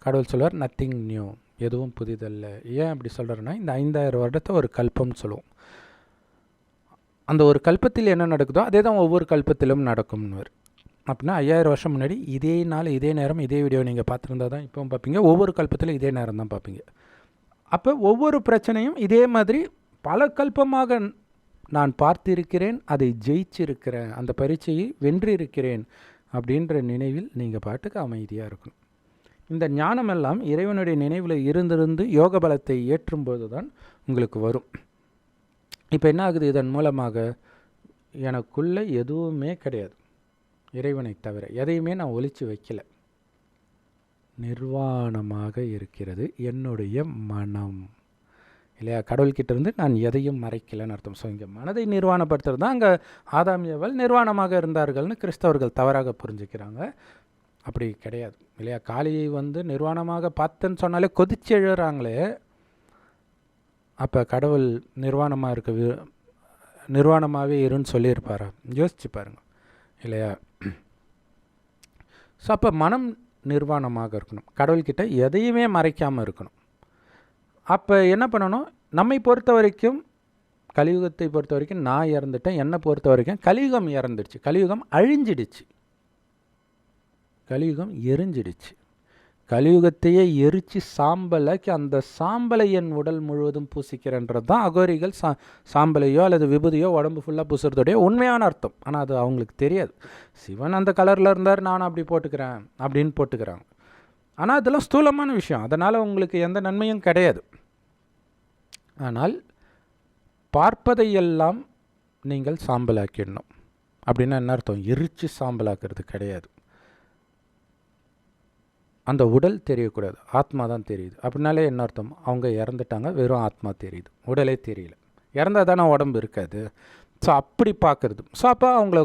கடவுள் சொல்வார் நத்திங் நியூ, எதுவும் புதிதல்ல. ஏன் அப்படி சொல்கிறேன்னா, இந்த 5000 வருடத்தை ஒரு கல்பம்னு சொல்லுவோம். அந்த ஒரு கல்பத்தில் என்ன நடக்குதோ அதே தான் ஒவ்வொரு கல்பத்திலும் நடக்கும்னுவர். அப்படின்னா 5000 வருஷம் முன்னாடி இதே நாள் இதே நேரம் இதே வீடியோ நீங்கள் பார்த்துருந்தா தான் இப்போவும் பார்ப்பீங்க. ஒவ்வொரு கல்பத்திலும் இதே நேரம் தான் பார்ப்பீங்க. அப்போ ஒவ்வொரு பிரச்சனையும் இதே மாதிரி பல கல்பமாக நான் பார்த்திருக்கிறேன், அதை ஜெயிச்சிருக்கிறேன், அந்த பரீட்சையை வென்றிருக்கிறேன் அப்படின்ற நினைவில் நீங்கள் பாட்டுக்கு அமைதியாக இருக்கணும். இந்த ஞானமெல்லாம் இறைவனுடைய நினைவில் இருந்திருந்து யோக பலத்தை ஏற்றும்போது தான் உங்களுக்கு வரும். இப்போ என்ன ஆகுது? இதன் மூலமாக எனக்குள்ளே எதுவுமே கிடையாது, இறைவனை தவிர எதையுமே நான் ஒளிச்சு வைக்கல. நிர்வாணமாக இருக்கிறது என்னுடைய மனம் இல்லையா? கடவுள்கிட்ட இருந்து நான் எதையும் மறைக்கலன்னு அர்த்தம். ஸோ இங்கே மனதை நிர்வாணப்படுத்துறது தான் அங்கே ஆதாம் ஏவாள் நிர்வாணமாக இருந்தார்கள்னு கிறிஸ்தவர்கள் தவறாக புரிஞ்சுக்கிறாங்க. அப்படி கிடையாது இல்லையா? காளியை நிர்வாணமாக பார்த்தேன்னு சொன்னாலே கொதிச்சு எழுறாங்களே. அப்போ கடவுள் நிர்வாணமாகவே இருன்னு சொல்லியிருப்பாரா? யோசிச்சு பாருங்கள் இல்லையா? ஸோ அப்போ மனம் நிர்வாணமாக இருக்கணும், கடவுள்கிட்ட எதையுமே மறைக்காமல் இருக்கணும். அப்போ என்ன பண்ணணும்? நம்மை பொறுத்த வரைக்கும், கலியுகத்தை பொறுத்த வரைக்கும் நான் இறந்துட்டேன், என்னை பொறுத்த வரைக்கும் கலியுகம் இறந்துடுச்சு, கலியுகம் அழிஞ்சிடுச்சு, கலியுகம் எரிஞ்சிடுச்சு. கலியுகத்தையே எரித்து சாம்பலாக்கி அந்த சாம்பலை என் உடல் முழுவதும் பூசிக்கிறன்றது தான் அகோரிகள் சாம்பலையோ அல்லது விபூதியோ உடம்பு ஃபுல்லாக பூசுறதோடைய உண்மையான அர்த்தம். ஆனால் அது அவங்களுக்கு தெரியாது. சிவன் அந்த கலரில் இருந்தார், நானும் அப்படி போட்டுக்கிறேன் அப்படின்னு போட்டுக்கிறாங்க. ஆனால் அதெல்லாம் ஸ்தூலமான விஷயம், அதனால் உங்களுக்கு எந்த நன்மையும் கிடையாது. ஆனால் பார்ப்பதையெல்லாம் நீங்கள் சாம்பலாக்கிடணும். அப்படின்னா என்ன அர்த்தம்? எரித்து சாம்பலாக்கிறது கிடையாது. அந்த உடல் தெரியக்கூடாது, ஆத்மா தான் தெரியுது. அப்படின்னாலே என்ன அர்த்தம்? அவங்க இறந்துட்டாங்க, வெறும் ஆத்மா தெரியுது, உடலே தெரியல. இறந்தால் தானே உடம்பு இருக்காது. ஸோ அப்படி பார்க்குறது. ஸோ அப்போ அவங்கள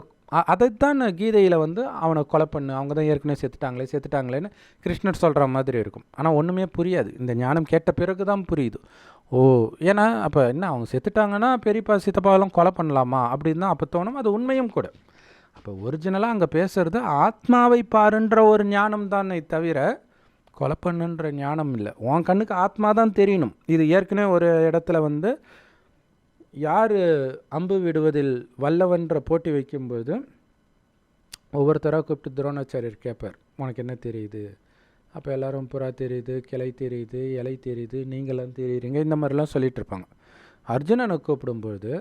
அதைத்தான் கீதையில் அவனை கொலை பண்ணு, அவங்க தான் ஏற்கனவே செத்துட்டாங்களேன்னு கிருஷ்ணர் சொல்கிற மாதிரி இருக்கும். ஆனால் ஒன்றுமே புரியாது. இந்த ஞானம் கேட்ட பிறகு தான் புரியுது. ஓ, ஏன்னா அப்போ என்ன, அவங்க செத்துட்டாங்கன்னா பெரியப்பா சித்தப்பாவெல்லாம் கொலை பண்ணலாமா அப்படின்னு தான் அப்போ தோணும். அது உண்மையும் கூட. அப்போ ஒரிஜினலாக அங்கே பேசுகிறது ஆத்மாவை பாருன்ற ஒரு ஞானம் தானே தவிர கொலை பண்ணுன்ற ஞானம் இல்லை. உன் கண்ணுக்கு ஆத்மா தான் தெரியணும். இது ஏற்கனவே ஒரு இடத்துல யார் அம்பு விடுவதில் வல்லவன்ற போட்டி வைக்கும்போது ஒவ்வொருத்தராக கூப்பிட்டு துரோணாச்சாரியர் கேட்பார், உனக்கு என்ன தெரியுது? அப்போ எல்லோரும் புறா தெரியுது, கிளை தெரியுது, இலை தெரியுது, நீங்களாம் தெரியுறீங்க, இந்த மாதிரிலாம் சொல்லிகிட்டு இருப்பாங்க. அர்ஜுனனை கூப்பிடும்பொழுது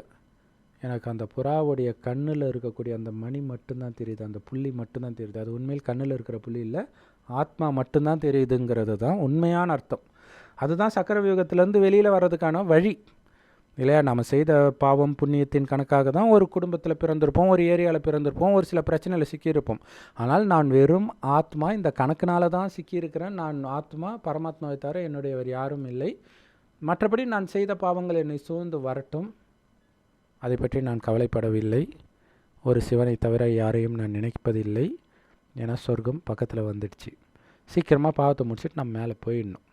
எனக்கு அந்த புறாவுடைய கண்ணில் இருக்கக்கூடிய அந்த மணி மட்டும்தான் தெரியுது, அந்த புள்ளி மட்டும்தான் தெரியுது. அது உண்மையில் கண்ணில் இருக்கிற புள்ளி இல்லை, ஆத்மா மட்டும்தான் தெரியுதுங்கிறது தான் உண்மையான அர்த்தம். அதுதான் சக்கர வியூகத்திலேருந்து வெளியில் வர்றதுக்கான வழி இல்லையா. நம்ம செய்த பாவம் புண்ணியத்தின் கணக்காக தான் ஒரு குடும்பத்தில் பிறந்திருப்போம், ஒரு ஏரியாவில் பிறந்திருப்போம், ஒரு சில பிரச்சனையில் சிக்கியிருப்போம். ஆனால் நான் வெறும் ஆத்மா, இந்த கணக்கினால தான் சிக்கியிருக்கிறேன். நான் ஆத்மா, பரமாத்மாவை தவிர என்னுடைய வேறு யாரும் இல்லை. மற்றபடி நான் செய்த பாவங்கள் என்னை சூழ்ந்து வரட்டும், அதை பற்றி நான் கவலைப்படவில்லை. ஒரு சிவனை தவிர யாரையும் நான் நினைப்பதில்லை. ஏன்னா சொர்க்கம் பக்கத்தில் வந்துடுச்சு. சீக்கிரமாக பாவத்தை முடிச்சுட்டு நம்ம மேலே போயிடணும்,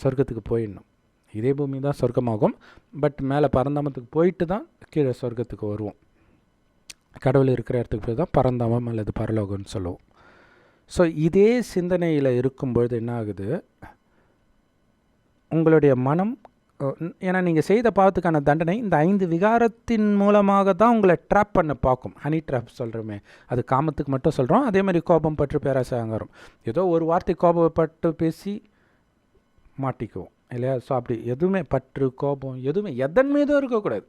சொர்க்கத்துக்கு போயிடணும். இதே பூமி தான் சொர்க்கமாகும், பட் மேலே பரந்தாமத்துக்கு போயிட்டு தான் கீழே சொர்க்கத்துக்கு வருவோம். கடவுள் இருக்கிற இடத்துக்கு போய் தான் பரந்தாமம் அல்லது பரலோகம்னு சொல்லுவோம். ஸோ இதே சிந்தனையில் இருக்கும்பொழுது என்ன ஆகுது, உங்களுடைய மனம், ஏன்னா நீங்கள் செய்த பாவத்துக்கான தண்டனை இந்த 5 விகாரத்தின் மூலமாக தான் உங்களை ட்ராப் பண்ண பார்க்கும். ஹனி ட்ராப் சொல்கிறோமே, அது காமத்துக்கு மட்டும் சொல்கிறோம். அதே மாதிரி கோபம் பற்று பேராசை அகங்காரம், ஏதோ ஒரு வார்த்தை கோபப்பட்டு பேசி மாட்டிக்குவோம் இல்லையா. ஸோ அப்படி எதுவுமே பற்று கோபம் எதுவுமே எதன் மீதும் இருக்கக்கூடாது.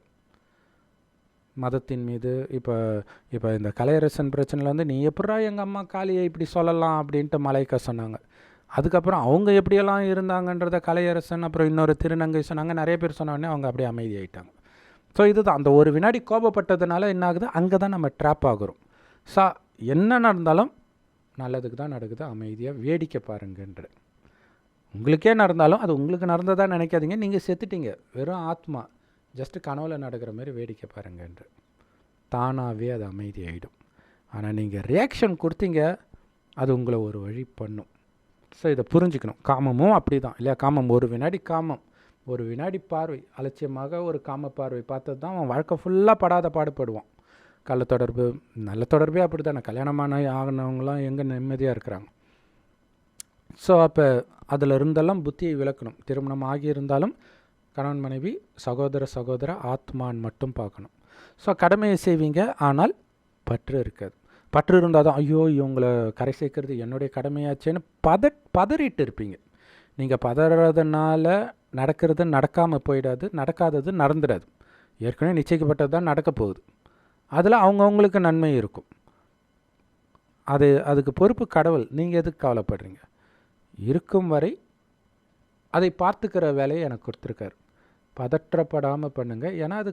மதத்தின் மீது இப்போ இந்த கலையரசன் பிரச்சனையில் வந்து, நீ எப்படா எங்கள் அம்மா காளியை இப்படி சொல்லலாம் அப்படின்ட்டு மலைக்க சொன்னாங்க. அதுக்கப்புறம் அவங்க எப்படியெல்லாம் இருந்தாங்கன்றத கலையரசன் அப்புறம் இன்னொரு திருநங்கை சொன்னாங்க. நிறைய பேர் சொன்னோடனே அவங்க அப்படியே அமைதியாயிட்டாங்க. ஸோ இதுதான் அந்த ஒரு வினாடி கோபப்பட்டதுனால என்ன ஆகுது, அங்கே தான் நம்ம ட்ராப் ஆகுறோம். ஸோ என்ன நடந்தாலும் நல்லதுக்கு தான் நடக்குது, அமைதியாக வேடிக்கை பாருங்கன்ற. உங்களுக்கே நடந்தாலும் அது உங்களுக்கு நடந்ததாக நினைக்காதீங்க, நீங்கள் செத்துட்டீங்க, வெறும் ஆத்மா, ஜஸ்ட்டு கனவுல நடக்கிற மாதிரி வேடிக்கை பாருங்கன்ற. தானாகவே அது அமைதியாகிடும். ஆனால் நீங்கள் ரியாக்ஷன் கொடுத்தீங்க, அது உங்களை ஒரு வழி பண்ணும். ஸோ இதை புரிஞ்சுக்கணும். காமமும் அப்படி தான் இல்லையா. காமம் ஒரு வினாடி, காமம் ஒரு வினாடி பார்வை, அலட்சியமாக ஒரு காம பார்வை பார்த்தது தான் அவன் வாழ்க்கை ஃபுல்லாக படாத பாடுபடுவான். கள்ள தொடர்பு, நல்ல தொடர்பே அப்படி தானே. கல்யாணமான ஆகினவங்களாம் எங்கே நிம்மதியாக இருக்கிறாங்க. ஸோ அப்போ அதில் இருந்தெல்லாம் புத்தியை விளக்கணும். திருமணம் ஆகியிருந்தாலும் கணவன் மனைவி சகோதர ஆத்மான்னு மட்டும் பார்க்கணும். ஸோ கடமையை செய்வீங்க, ஆனால் பற்று இருக்காது. பற்று இருந்தால் தான் ஐயோ இவங்களை கரை சேர்க்கறது என்னுடைய கடமையாச்சேன்னு பதறிட்டு இருப்பீங்க. நீங்கள் பதறதுனால நடக்கிறது நடக்காமல் போயிடாது, நடக்காதது நடந்துடாது. ஏற்கனவே நிச்சயிக்கப்பட்டது தான் நடக்க போகுது. அதில் அவங்கவுங்களுக்கு நன்மை இருக்கும். அதுக்கு பொறுப்பு கடவுள். நீங்கள் எதுக்கு கவலைப்படுறீங்க? இருக்கும் வரை அதை பார்த்துக்கிற வேலையை எனக்கு கொடுத்துருக்காரு. பதற்றப்படாமல் பண்ணுங்கள். ஏன்னா அது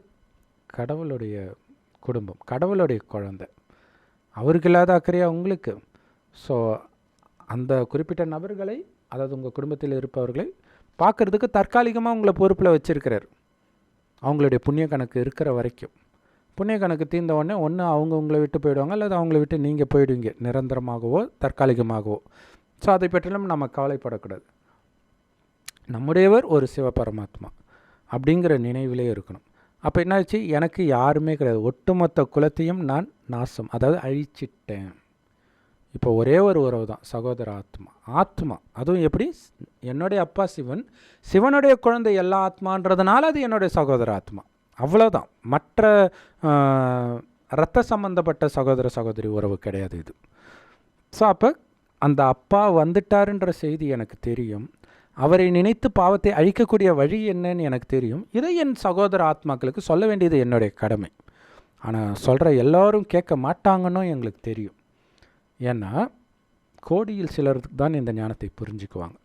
கடவுளுடைய குடும்பம், கடவுளுடைய குழந்தை. அவருக்கு இல்லாத அக்கறையாக உங்களுக்கு. ஸோ அந்த குறிப்பிட்ட நபர்களை, அதாவது உங்கள் குடும்பத்தில் இருப்பவர்களை பார்க்குறதுக்கு தற்காலிகமாக உங்களை பொறுப்பில் வச்சுருக்கிறார். அவங்களுடைய புண்ணிய கணக்கு இருக்கிற வரைக்கும். புண்ணிய கணக்கு தீர்ந்த உடனே ஒன்று அவங்க உங்களை விட்டு போயிடுவாங்க, அல்லது அவங்கள விட்டு நீங்கள் போயிடுவீங்க, நிரந்தரமாகவோ தற்காலிகமாகவோ. ஸோ அதை பற்றிலும் நம்ம கவலைப்படக்கூடாது. நம்முடையவர் ஒரு சிவபரமாத்மா அப்படிங்கிற நினைவிலே இருக்கணும். அப்போ என்னாச்சு, எனக்கு யாருமே கிடையாது, ஒட்டுமொத்த குலத்தையும் நான் நாசம், அதாவது அழிச்சிட்டேன். இப்போ ஒரே ஒரு உறவு தான், சகோதர ஆத்மா. அதுவும் எப்படி, என்னுடைய அப்பா சிவன், சிவனுடைய குழந்தை எல்லா ஆத்மான்றதுனால அது என்னுடைய சகோதர ஆத்மா, அவ்வளோதான். மற்ற இரத்த சம்பந்தப்பட்ட சகோதர சகோதரி உறவு கிடையாது இது. ஸோ அப்போ அந்த அப்பா வந்துட்டாருன்ற செய்தி எனக்கு தெரியும். அவரை நினைத்து பாவத்தை அழிக்கக்கூடிய வழி என்னன்னு எனக்கு தெரியும். இதை என் சகோதர ஆத்மாக்களுக்கு சொல்ல வேண்டியது என்னுடைய கடமை. ஆனால் சொல்கிற எல்லோரும் கேட்க மாட்டாங்கன்னு எங்களுக்கு தெரியும். ஏன்னா கோடியில் சிலருக்கு தான் இந்த ஞானத்தை புரிஞ்சுக்குவாங்க.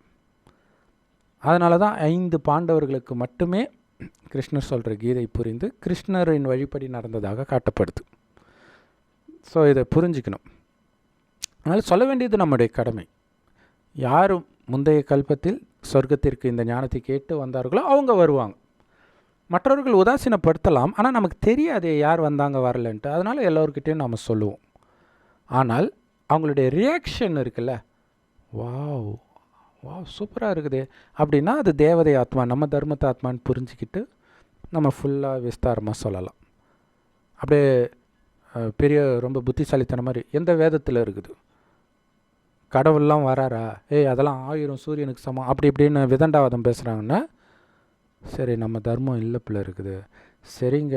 அதனால தான் 5 பாண்டவர்களுக்கு மட்டுமே கிருஷ்ணர் சொல்கிற கீதை புரிந்து கிருஷ்ணரின் வழிப்படி நடந்ததாக காட்டப்படுது. ஸோ இதை புரிஞ்சுக்கணும். அதனால் சொல்ல வேண்டியது நம்முடைய கடமை. யாரும் முந்தைய கல்பத்தில் சொர்க்கத்திற்கு இந்த ஞானத்தை கேட்டு வந்தார்களோ அவங்க வருவாங்க. மற்றவர்கள் உதாசீனப்படுத்தலாம், ஆனால் நமக்கு தெரியாது யார் வந்தாங்க வரலன்ட்டு. அதனால் எல்லோருக்கிட்டையும் நாம் சொல்லுவோம். ஆனால் அவங்களுடைய ரியாக்ஷன் இருக்குல்ல, வாவ் சூப்பராக இருக்குதே அப்படின்னா அது தேவதை ஆத்மா, நம்ம தர்மத்தை ஆத்மான்னு புரிஞ்சிக்கிட்டு நம்ம ஃபுல்லாக விஸ்தாரமாக சொல்லலாம். அப்படியே பெரிய ரொம்ப புத்திசாலித்தன மாதிரி எந்த வேதத்தில் இருக்குது, கடவுள்லாம் வராரா, அதெல்லாம் 1000 சூரியனுக்கு சமம் அப்படி இப்படின்னு விதண்டாவாதம் பேசுகிறாங்கன்னா, சரி நம்ம தர்மம் இல்லை பிள்ளை இருக்குது. சரிங்க,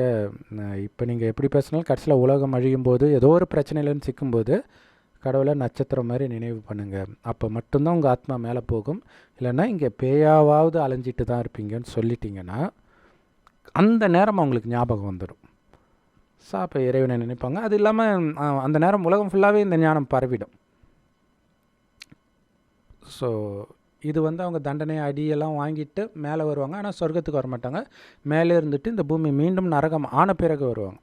இப்போ நீங்கள் எப்படி பேசினாலும் கடைசியில் உலகம் அழியும் போது ஏதோ ஒரு பிரச்சனையிலன்னு சிக்கும்போது கடவுளை நட்சத்திரம் மாதிரி நினைவு பண்ணுங்கள், அப்போ மட்டும்தான் உங்கள் ஆத்மா மேலே போகும். இல்லைன்னா இங்கே பேயாவது அலைஞ்சிட்டு தான் இருப்பீங்கன்னு சொல்லிட்டீங்கன்னா அந்த நேரம் அவங்களுக்கு ஞாபகம் வந்துடும். ஸோ அப்போ இறைவனை நினைப்பாங்க. அது இல்லாமல் அந்த நேரம் உலகம் ஃபுல்லாகவே இந்த ஞானம் பரவிடும். ஸோ இது அவங்க தண்டனை அடியெல்லாம் வாங்கிட்டு மேலே வருவாங்க. ஆனால் சொர்க்கத்துக்கு வரமாட்டாங்க. மேலே இருந்துட்டு இந்த பூமி மீண்டும் நரகம் ஆன பிறகு வருவாங்க.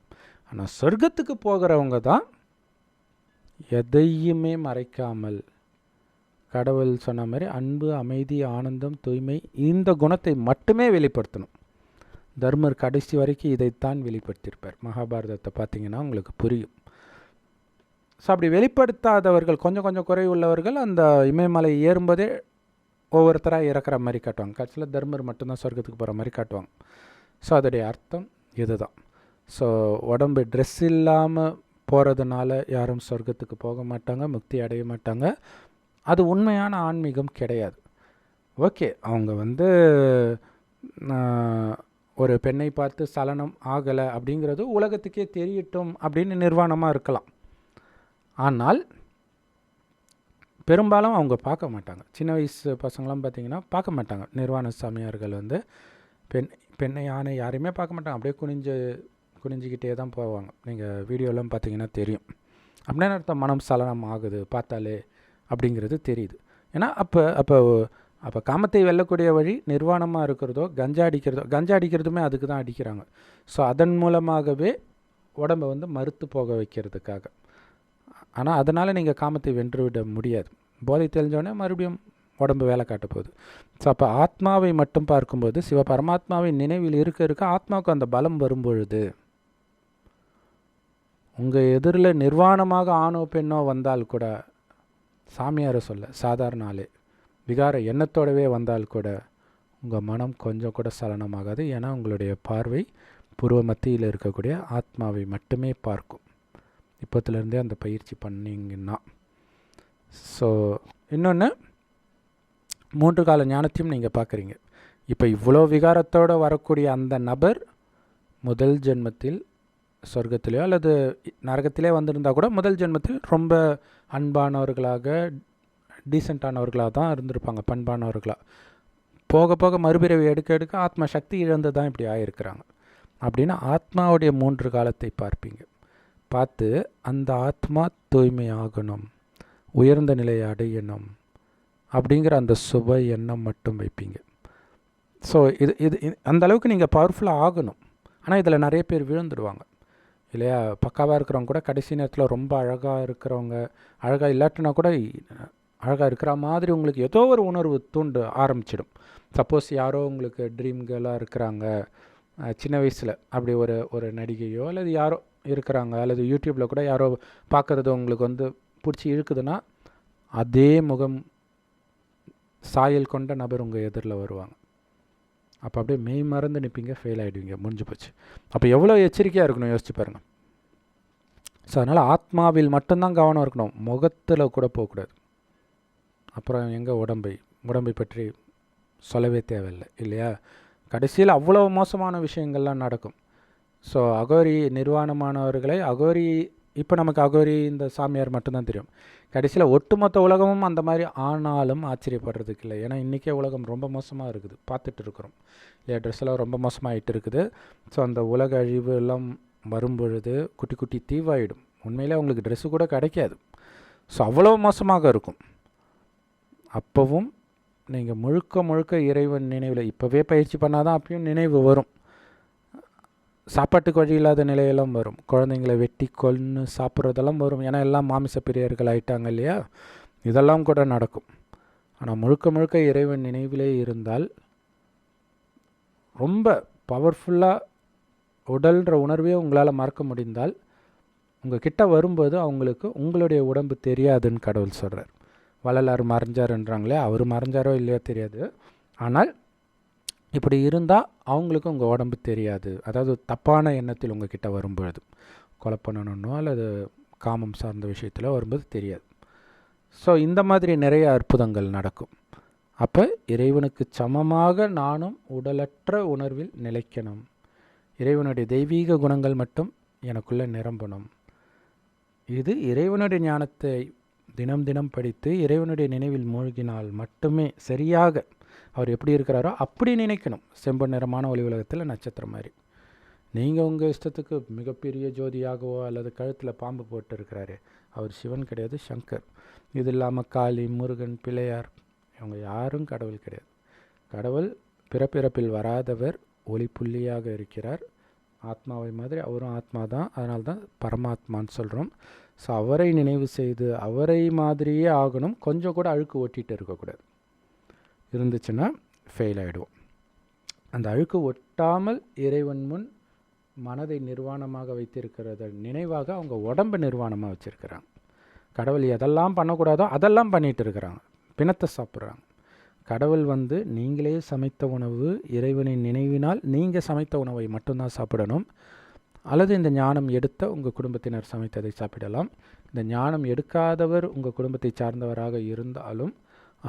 ஆனால் சொர்க்கத்துக்கு போகிறவங்க தான் எதையுமே மறைக்காமல் கடவுள் சொன்ன மாதிரி அன்பு, அமைதி, ஆனந்தம், தூய்மை இந்த குணத்தை மட்டுமே வெளிப்படுத்தணும். தர்மர் கடைசி வரைக்கும் இதைத்தான் வெளிப்படுத்தியிருப்பார். மகாபாரதத்தை பார்த்தீங்கன்னா உங்களுக்கு புரியும். ஸோ அப்படி வெளிப்படுத்தாதவர்கள், கொஞ்சம் கொஞ்சம் குறைவுள்ளவர்கள் அந்த இமயமலை ஏறும்போதே ஒவ்வொருத்தராக இறக்குற மாதிரி காட்டுவாங்க. கடைசியில் தர்மர் மட்டும்தான் சொர்க்கத்துக்கு போகிற மாதிரி காட்டுவாங்க. ஸோ அதோடைய அர்த்தம் இதுதான். ஸோ உடம்பு ட்ரெஸ் இல்லாமல் போகிறதுனால யாரும் சொர்க்கத்துக்கு போக மாட்டாங்க, முக்தி அடைய மாட்டாங்க. அது உண்மையான ஆன்மீகம் கிடையாது. ஓகே, அவங்க ஒரு பெண்ணை பார்த்து சலனம் ஆகலை அப்படிங்கிறது உலகத்துக்கே தெரியட்டும் அப்படின்னு நிர்வாணமாக இருக்கலாம். ஆனால் பெரும்பாலும் அவங்க பார்க்க மாட்டாங்க. சின்ன வயசு பசங்களாம் பார்த்திங்கன்னா பார்க்க மாட்டாங்க. நிர்வாண சாமியார்கள் பெண்ணை யானை யாரையுமே பார்க்க மாட்டாங்க. அப்படியே குனிஞ்சிக்கிட்டே தான் போவாங்க. நீங்கள் வீடியோலாம் பார்த்தீங்கன்னா தெரியும். அப்படின்னா அர்த்தம் மனம் சலனம் ஆகுது பார்த்தாலே அப்படிங்கிறது தெரியுது. ஏன்னா அப்போ காமத்தை வெல்லக்கூடிய வழி நிர்வாணமாக இருக்கிறதோ கஞ்சா அடிக்கிறதுமே அதுக்கு தான் அடிக்கிறாங்க. ஸோ அதன் மூலமாகவே உடம்பை மறுத்து போக வைக்கிறதுக்காக. ஆனால் அதனால் நீங்கள் காமத்தை வென்றுவிட முடியாது. போதை தெரிஞ்சோடனே மறுபடியும் உடம்பு வேலை காட்ட போகுது. ஸோ அப்போ ஆத்மாவை மட்டும் பார்க்கும்போது சிவ பரமாத்மாவின் நினைவில் இருக்க ஆத்மாவுக்கு அந்த பலம் வரும்பொழுது உங்கள் எதிரில் நிர்வாணமாக ஆணோ பெண்ணோ வந்தால் கூட, சாமியாரை சொல்ல சாதாரண ஆளே விகார எண்ணத்தோடவே வந்தால் கூட உங்கள் மனம் கொஞ்சம் கூட சலனமாகாது. ஏன்னா உங்களுடைய பார்வை பூர்வ மத்தியில் இருக்கக்கூடிய ஆத்மாவை மட்டுமே பார்க்கும். இப்போத்துலேருந்தே அந்த பயிற்சி பண்ணிங்கன்னா. ஸோ இன்னொன்று, 3 கால ஞானத்தையும் நீங்கள் பார்க்குறீங்க. இப்போ இவ்வளோ விகாரத்தோடு வரக்கூடிய அந்த நபர் முதல் ஜென்மத்தில் சொர்க்கத்திலேயோ அல்லது நரகத்திலே வந்திருந்தால் கூட முதல் ஜென்மத்தில் ரொம்ப அன்பானவர்களாக டீசெண்டானவர்களாக தான் இருந்திருப்பாங்க, பண்பானவர்களாக. போக போக மறுபிறவி எடுக்க ஆத்மா சக்தி இழந்து தான் இப்படி ஆகிருக்கிறாங்க. அப்படின்னு ஆத்மாவுடைய 3 காலத்தை பார்ப்பீங்க. பார்த்து அந்த ஆத்மா தூய்மையாகணும், உயர்ந்த நிலையை அடையணும் அப்படிங்கிற அந்த சுப எண்ணம் மட்டும் வைப்பீங்க. ஸோ இது அந்த அளவுக்கு நீங்கள் பவர்ஃபுல்லாக ஆகணும். ஆனால் இதில் நிறைய பேர் விழுந்துடுவாங்க இல்லையா? பக்காவாக இருக்கிறவங்க கூட கடைசி நேரத்தில் ரொம்ப அழகாக இருக்கிறவங்க, அழகாக இல்லாட்டினா கூட அழகாக இருக்கிற மாதிரி உங்களுக்கு ஏதோ ஒரு உணர்வு தூண்டு ஆரம்பிச்சிடும். சப்போஸ் யாரோ உங்களுக்கு ட்ரீம் கேர்ளாக இருக்கிறாங்க சின்ன வயசில், அப்படி ஒரு நடிகையோ அல்லது யாரோ இருக்கிறாங்க, அல்லது யூடியூப்பில் கூட யாரோ பார்க்குறது உங்களுக்கு பிடிச்சி இழுக்குதுன்னா அதே முகம் சாயல் கொண்ட நபர் உங்கள் எதிரில் வருவாங்க. அப்போ அப்படியே மெய் மறந்து நிற்பீங்க, ஃபெயில் ஆகிடுவீங்க, முடிஞ்சு போச்சு. அப்போ எவ்வளோ எச்சரிக்கையாக இருக்கணும் யோசிச்சு பாருங்கள். ஸோ அதனால் ஆத்மாவில் மட்டும்தான் கவனம் இருக்கணும், முகத்தில் கூட போகக்கூடாது. அப்புறம் எங்கே உடம்பை பற்றி சொல்லவே தேவையில்லை இல்லையா? கடைசியில் அவ்வளோ மோசமான விஷயங்கள்லாம் நடக்கும். ஸோ அகோரி நிர்வாணமானவர்களை இப்போ நமக்கு அகோரி இந்த சாமியார் மட்டும்தான் தெரியும். கடைசியில் ஒட்டுமொத்த உலகமும் அந்த மாதிரி ஆனாலும் ஆச்சரியப்படுறதுக்கு இல்லை. ஏன்னா இன்றைக்கே உலகம் ரொம்ப மோசமாக இருக்குது, பார்த்துட்டு இருக்கிறோம் இல்லையா? ட்ரெஸ்ஸெல்லாம் ரொம்ப மோசமாகிட்டு இருக்குது. ஸோ அந்த உலக அழிவு எல்லாம் வரும்பொழுது குட்டி குட்டி தீவாயிடும். உண்மையிலே அவங்களுக்கு ட்ரெஸ்ஸு கூட கிடைக்காது. ஸோ அவ்வளோ மோசமாக இருக்கும். அப்போவும் நீங்கள் முழுக்க இறைவன் நினைவில் இப்போவே பயிற்சி பண்ணால் தான் அப்பயும் நினைவு வரும். சாப்பாட்டுக்கு வழி இல்லாத நிலையெல்லாம் வரும். குழந்தைங்களை வெட்டி கொன்று சாப்பிட்றதெல்லாம் வரும். ஏன்னா எல்லாம் மாமிச பிரியர்கள் ஆகிட்டாங்க இல்லையா? இதெல்லாம் கூட நடக்கும். ஆனால் முழுக்க இறைவன் நினைவிலே இருந்தால் ரொம்ப பவர்ஃபுல்லாக உடல்ன்ற உணர்வே உங்களால் மறக்க முடிந்தால் உங்கள் கிட்ட வரும்போது அவங்களுக்கு உங்களுடைய உடம்பு தெரியாதுன்னு கடவுள் சொல்கிறார். வள்ளலார் மறைஞ்சாருன்றாங்களே, அவர் மறைஞ்சாரோ இல்லையோ தெரியாது. ஆனால் இப்படி இருந்தால் அவங்களுக்கு உங்கள் உடம்பு தெரியாது. அதாவது தப்பான எண்ணத்தில் உங்கள் கிட்ட வரும்பொழுது, கொலை பண்ணணுன்னோ அல்லது காமம் சார்ந்த விஷயத்தில் வரும்போது தெரியாது. ஸோ இந்த மாதிரி நிறைய அற்புதங்கள் நடக்கும். அப்போ இறைவனுக்கு சமமாக நானும் உடலற்ற உணர்வில் நிலைக்கணும். இறைவனுடைய தெய்வீக குணங்கள் மட்டும் எனக்குள்ளே நிரம்பணும். இது இறைவனுடைய ஞானத்தை தினம் படித்து இறைவனுடைய நினைவில் மூழ்கினால் மட்டுமே சரியாக அவர் எப்படி இருக்கிறாரோ அப்படி நினைக்கணும். செம்பு நிறமான ஒளி உலகத்தில் நட்சத்திரம் மாதிரி. நீங்கள் உங்கள் இஷ்டத்துக்கு மிகப்பெரிய ஜோதியாகவோ அல்லது கழுத்தில் பாம்பு போட்டு இருக்கிறாரு, அவர் சிவன் கிடையாது, சங்கர். இது இல்லாமல் காளி, முருகன், பிள்ளையார், இவங்க யாரும் கடவுள் கிடையாது. கடவுள் பிறப்பிறப்பில் வராதவர், ஒளி புள்ளியாக இருக்கிறார். ஆத்மாவை மாதிரி அவரும் ஆத்மா தான், அதனால தான் பரமாத்மான்னு சொல்கிறோம். ஸோ அவரை நினைவு செய்து அவரை மாதிரியே ஆகணும். கொஞ்சம் கூட அழுக்கு ஒட்டிகிட்டு இருக்கக்கூடாது. இருந்துச்சுன்னா ஃபெயில் ஆகிடுவோம். அந்த அழுக்கு ஒட்டாமல் இறைவன் முன் மனதை நிர்வாணமாக வைத்திருக்கிறத நினைவாக அவங்க உடம்பு நிர்வாணமாக வச்சுருக்கிறாங்க. கடவுள் எதெல்லாம் பண்ணக்கூடாதோ அதெல்லாம் பண்ணிகிட்டு இருக்கிறாங்க. பிணத்தை சாப்பிட்றாங்க. கடவுள் நீங்களே சமைத்த உணவு, இறைவனின் நினைவினால் நீங்கள் சமைத்த உணவை மட்டும்தான் சாப்பிடணும். அல்லது இந்த ஞானம் எடுத்த உங்கள் குடும்பத்தினர் சமைத்ததை சாப்பிடலாம். இந்த ஞானம் எடுக்காதவர் உங்கள் குடும்பத்தை சார்ந்தவராக இருந்தாலும்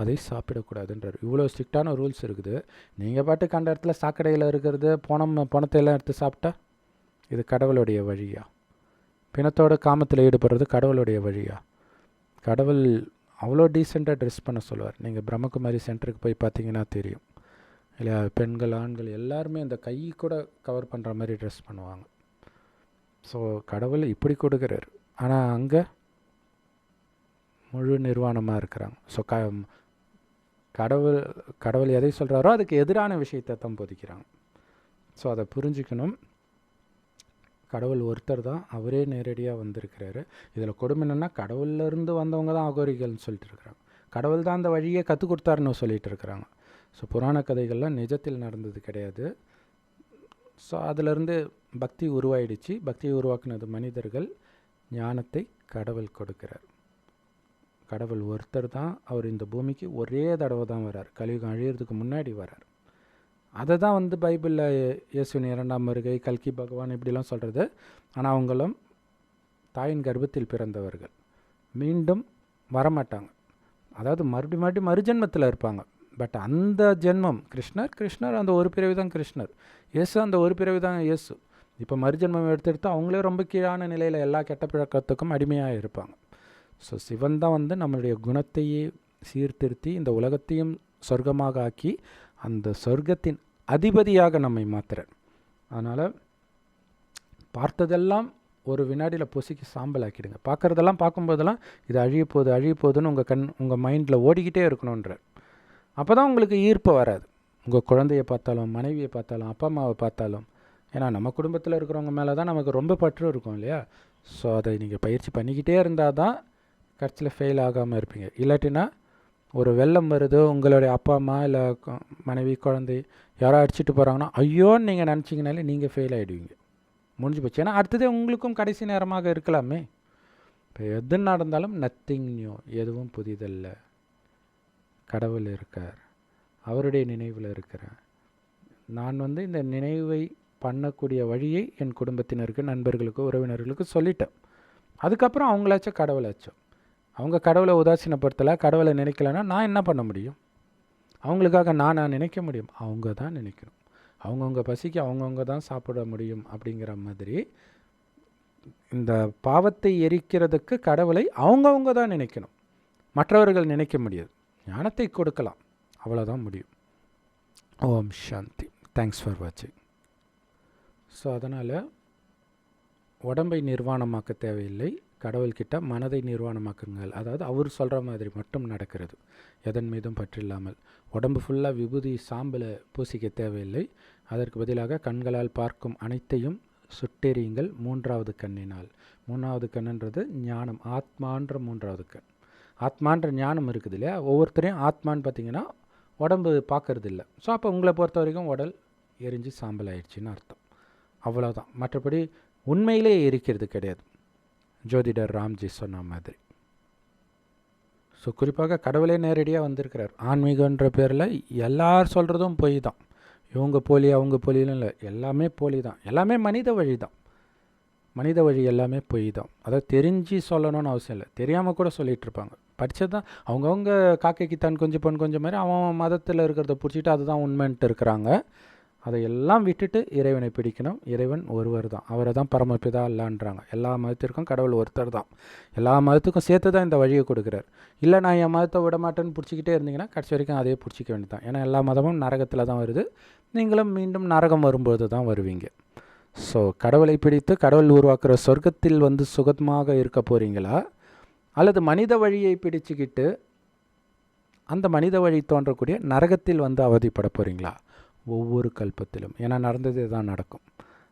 அதை சாப்பிடக்கூடாதுன்றார். இவ்வளோ ஸ்ட்ரிக்டான ரூல்ஸ் இருக்குது. நீங்கள் பாட்டு கண்ட இடத்துல சாக்கடையில் இருக்கிறது, பணத்தையெல்லாம் எடுத்து சாப்பிட்டா இது கடவுளுடைய வழியா? பிணத்தோட காமத்தில் ஈடுபடுறது கடவுளுடைய வழியா? கடவுள் அவ்வளோ டீசெண்டாக ட்ரெஸ் பண்ண சொல்லுவார். நீங்கள் பிரம்மகுமாரி சென்டருக்கு போய் பார்த்தீங்கன்னா தெரியும் இல்லையா? பெண்கள், ஆண்கள் எல்லாருமே அந்த கை கூட கவர் பண்ணுற மாதிரி ட்ரெஸ் பண்ணுவாங்க. ஸோ கடவுள் இப்படி கொடுக்குறாரு. ஆனால் அங்கே முழு நிர்வாணமாக இருக்கிறாங்க. ஸோ கடவுள் எதை சொல்கிறாரோ அதுக்கு எதிரான விஷயத்தை தான் போதிக்கிறாங்க. ஸோ அதை புரிஞ்சுக்கணும். கடவுள் ஒருத்தர் தான், அவரே நேரடியாக வந்திருக்கிறாரு. இதில் கொடுமை என்னென்னா, கடவுள்லேருந்து வந்தவங்க தான் அகோரிகள்னு சொல்லிட்டு இருக்கிறாங்க. கடவுள் தான் அந்த வழியை கற்றுக் கொடுத்தாருன்னு சொல்லிகிட்டு இருக்கிறாங்க. ஸோ புராண கதைகள்லாம் நிஜத்தில் நடந்தது கிடையாது. ஸோ அதிலிருந்து பக்தி உருவாயிடுச்சு. பக்தியை உருவாக்குனது மனிதர்கள். ஞானத்தை கடவுள் கொடுக்கிறார். கடவுள் ஒருத்தர் தான். அவர் இந்த பூமிக்கு ஒரே தடவை தான் வரார். கலியுகம் அழியறதுக்கு முன்னாடி வரார். அதை தான் பைபிளில் இயேசுவின் 2ஆம் வருகை, கல்கி பகவான் இப்படிலாம் சொல்கிறது. ஆனால் அவங்களும் தாயின் கர்ப்பத்தில் பிறந்தவர்கள், மீண்டும் வரமாட்டாங்க. அதாவது மறுபடியும் மறுஜென்மத்தில் இருப்பாங்க. பட் அந்த ஜென்மம் கிருஷ்ணர் அந்த ஒரு பிறவி தான் கிருஷ்ணர். இயேசு அந்த ஒரு பிறவி தான் இயேசு. இப்போ மறுஜென்மம் எடுத்துகிட்டு அவங்களே ரொம்ப கீழான நிலையில் எல்லா கெட்ட பழக்கத்துக்கும் அடிமையாக இருப்பாங்க. ஸோ சிவன் தான் நம்மளுடைய குணத்தையே சீர்திருத்தி இந்த உலகத்தையும் சொர்க்கமாக ஆக்கி அந்த சொர்க்கத்தின் அதிபதியாக நம்மை மாற்றுறார். அதனால் பார்த்ததெல்லாம் ஒரு வினாடியில் பொசுக்கி சாம்பல் ஆக்கிடுங்க. பார்க்குறதெல்லாம் பார்க்கும்போதெல்லாம் இது அழிய போகுதுன்னு உங்கள் மைண்டில் ஓடிக்கிட்டே இருக்கணுன்றார். அப்போ தான் உங்களுக்கு ஈர்ப்பு வராது. உங்கள் குழந்தையை பார்த்தாலும், மனைவியை பார்த்தாலும், அப்பா அம்மாவை பார்த்தாலும். ஏன்னா நம்ம குடும்பத்தில் இருக்கிறவங்க மேலே தான் நமக்கு ரொம்ப பற்று இருக்கும் இல்லையா? ஸோ அதை நீங்கள் பயிற்சி பண்ணிக்கிட்டே இருந்தால் தான் கடைசியில் ஃபெயில் ஆகாமல் இருப்பீங்க. இல்லாட்டினா ஒரு வெள்ளம் வருது, உங்களுடைய அப்பா அம்மா இல்லை மனைவி, குழந்தை யாரோ அடிச்சுட்டு போகிறாங்கன்னா ஐயோன்னு நீங்கள் நினச்சிங்கனாலே நீங்கள் ஃபெயில் ஆகிடுவீங்க. முடிஞ்சு போச்சு. ஏன்னா அடுத்ததே உங்களுக்கும் கடைசி நேரமாக இருக்கலாமே. இப்போ எது நடந்தாலும் நத்திங் நியூ, எதுவும் புதிதல்ல. கடவுள் இருக்கார், அவருடைய நினைவில் இருக்கிறேன். நான் இந்த நினைவை பண்ணக்கூடிய வழியை என் குடும்பத்தினருக்கு, நண்பர்களுக்கு, உறவினர்களுக்கு சொல்லிட்டேன். அதுக்கப்புறம் அவங்களாச்சும் கடவுளாச்சும். அவங்க கடவுளை உதாசீனப்படுத்தலை, கடவுளை நினைக்கலைன்னா நான் என்ன பண்ண முடியும்? அவங்களுக்காக நான் நினைக்க முடியும்? அவங்க தான் நினைக்கணும். அவங்கவுங்க பசிக்கு அவங்கவுங்க தான் சாப்பிட முடியும். அப்படிங்கிற மாதிரி இந்த பாவத்தை எரிக்கிறதுக்கு கடவுளை அவங்கவுங்க தான் நினைக்கணும். மற்றவர்கள் நினைக்க முடியாது. ஞானத்தை கொடுக்கலாம், அவ்வளோதான் முடியும். ஓம் சாந்தி. தேங்க்ஸ் ஃபார் வாட்சிங். ஸோ அதனால் உடம்பை நிர்வாணமாக்க தேவையில்லை, கடவுள்கிட்ட மனதை நிர்வாணமாக்குங்கள். அதாவது அவர் சொல்கிற மாதிரி மட்டும் நடக்கிறது, எதன் மீதும் பற்றில்லாமல். உடம்பு ஃபுல்லாக விபூதி சாம்பலை பூசிக்க தேவையில்லை. அதற்கு பதிலாக கண்களால் பார்க்கும் அனைத்தையும் சுட்டெறியுங்கள் 3வது கண்ணினால். 3வது கண்ணுன்றது ஞானம், ஆத்மான்ற 3வது கண். ஆத்மான்ற ஞானம் இருக்குது இல்லையா? ஒவ்வொருத்தரையும் ஆத்மான்னு பார்த்திங்கன்னா உடம்பு பார்க்கறது இல்லை. ஸோ அப்போ உங்களை பொறுத்த வரைக்கும் உடல் எரிஞ்சு சாம்பல் ஆயிடுச்சின்னு அர்த்தம். அவ்வளோதான். மற்றபடி உண்மையிலே எரிக்கிறது கிடையாது, ஜோதிடர் ராம்ஜி சொன்ன மாதிரி. ஸோ குறிப்பாக கடவுளே நேரடியாக வந்திருக்கிறார். ஆன்மீகன்ற பேரில் எல்லார் சொல்கிறதும் பொய் தான். இவங்க போலி அவங்க போலின்னு இல்லை, எல்லாமே போலி தான். எல்லாமே மனித வழி தான். மனித வழி எல்லாமே பொய் தான். அதாவது தெரிஞ்சு சொல்லணும்னு அவசியம் இல்லை, தெரியாமல் கூட சொல்லிகிட்டு இருப்பாங்க. படித்தது தான். அவங்கவுங்க காக்கைக்கு தான் கொஞ்சம் பொன் கொஞ்சம் மாதிரி அவன் மதத்தில் இருக்கிறத பிடிச்சிட்டு அதுதான் உண்மைன்ட்டு இருக்கிறாங்க. அதையெல்லாம் விட்டுட்டு இறைவனை பிடிக்கணும். இறைவன் ஒருவர் தான், அவரை தான் பரமபிதா அல்லான்றாங்க. எல்லா மதத்திற்கும் கடவுள் ஒருத்தர் தான். எல்லா மதத்துக்கும் சேர்த்து தான் இந்த வழியை கொடுக்குறார். இல்லை நான் என் மதத்தை விட மாட்டேன்னு பிடிச்சிக்கிட்டே இருந்தீங்கன்னா கடைசி வரைக்கும் அதே பிடிச்சிக்க வேண்டியதான். ஏன்னா எல்லா மதமும் நரகத்தில் தான் வருது. நீங்களும் மீண்டும் நரகம் வரும்போது தான் வருவீங்க. ஸோ கடவுளை பிடித்து கடவுள் உருவாக்குற சொர்க்கத்தில் வந்து சுகமாக இருக்க போகிறீங்களா, அல்லது மனித வழியை பிடிச்சிக்கிட்டு அந்த மனித வழி தோன்றக்கூடிய நரகத்தில் வந்து அவதிப்பட போகிறீங்களா ஒவ்வொரு கல்பத்திலும்? ஏன்னா நடந்ததே தான் நடக்கும்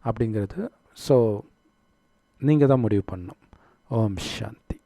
அப்படிங்கிறது. ஸோ நீங்கள் தான் முடிவு பண்ணணும். ஓம் சாந்தி.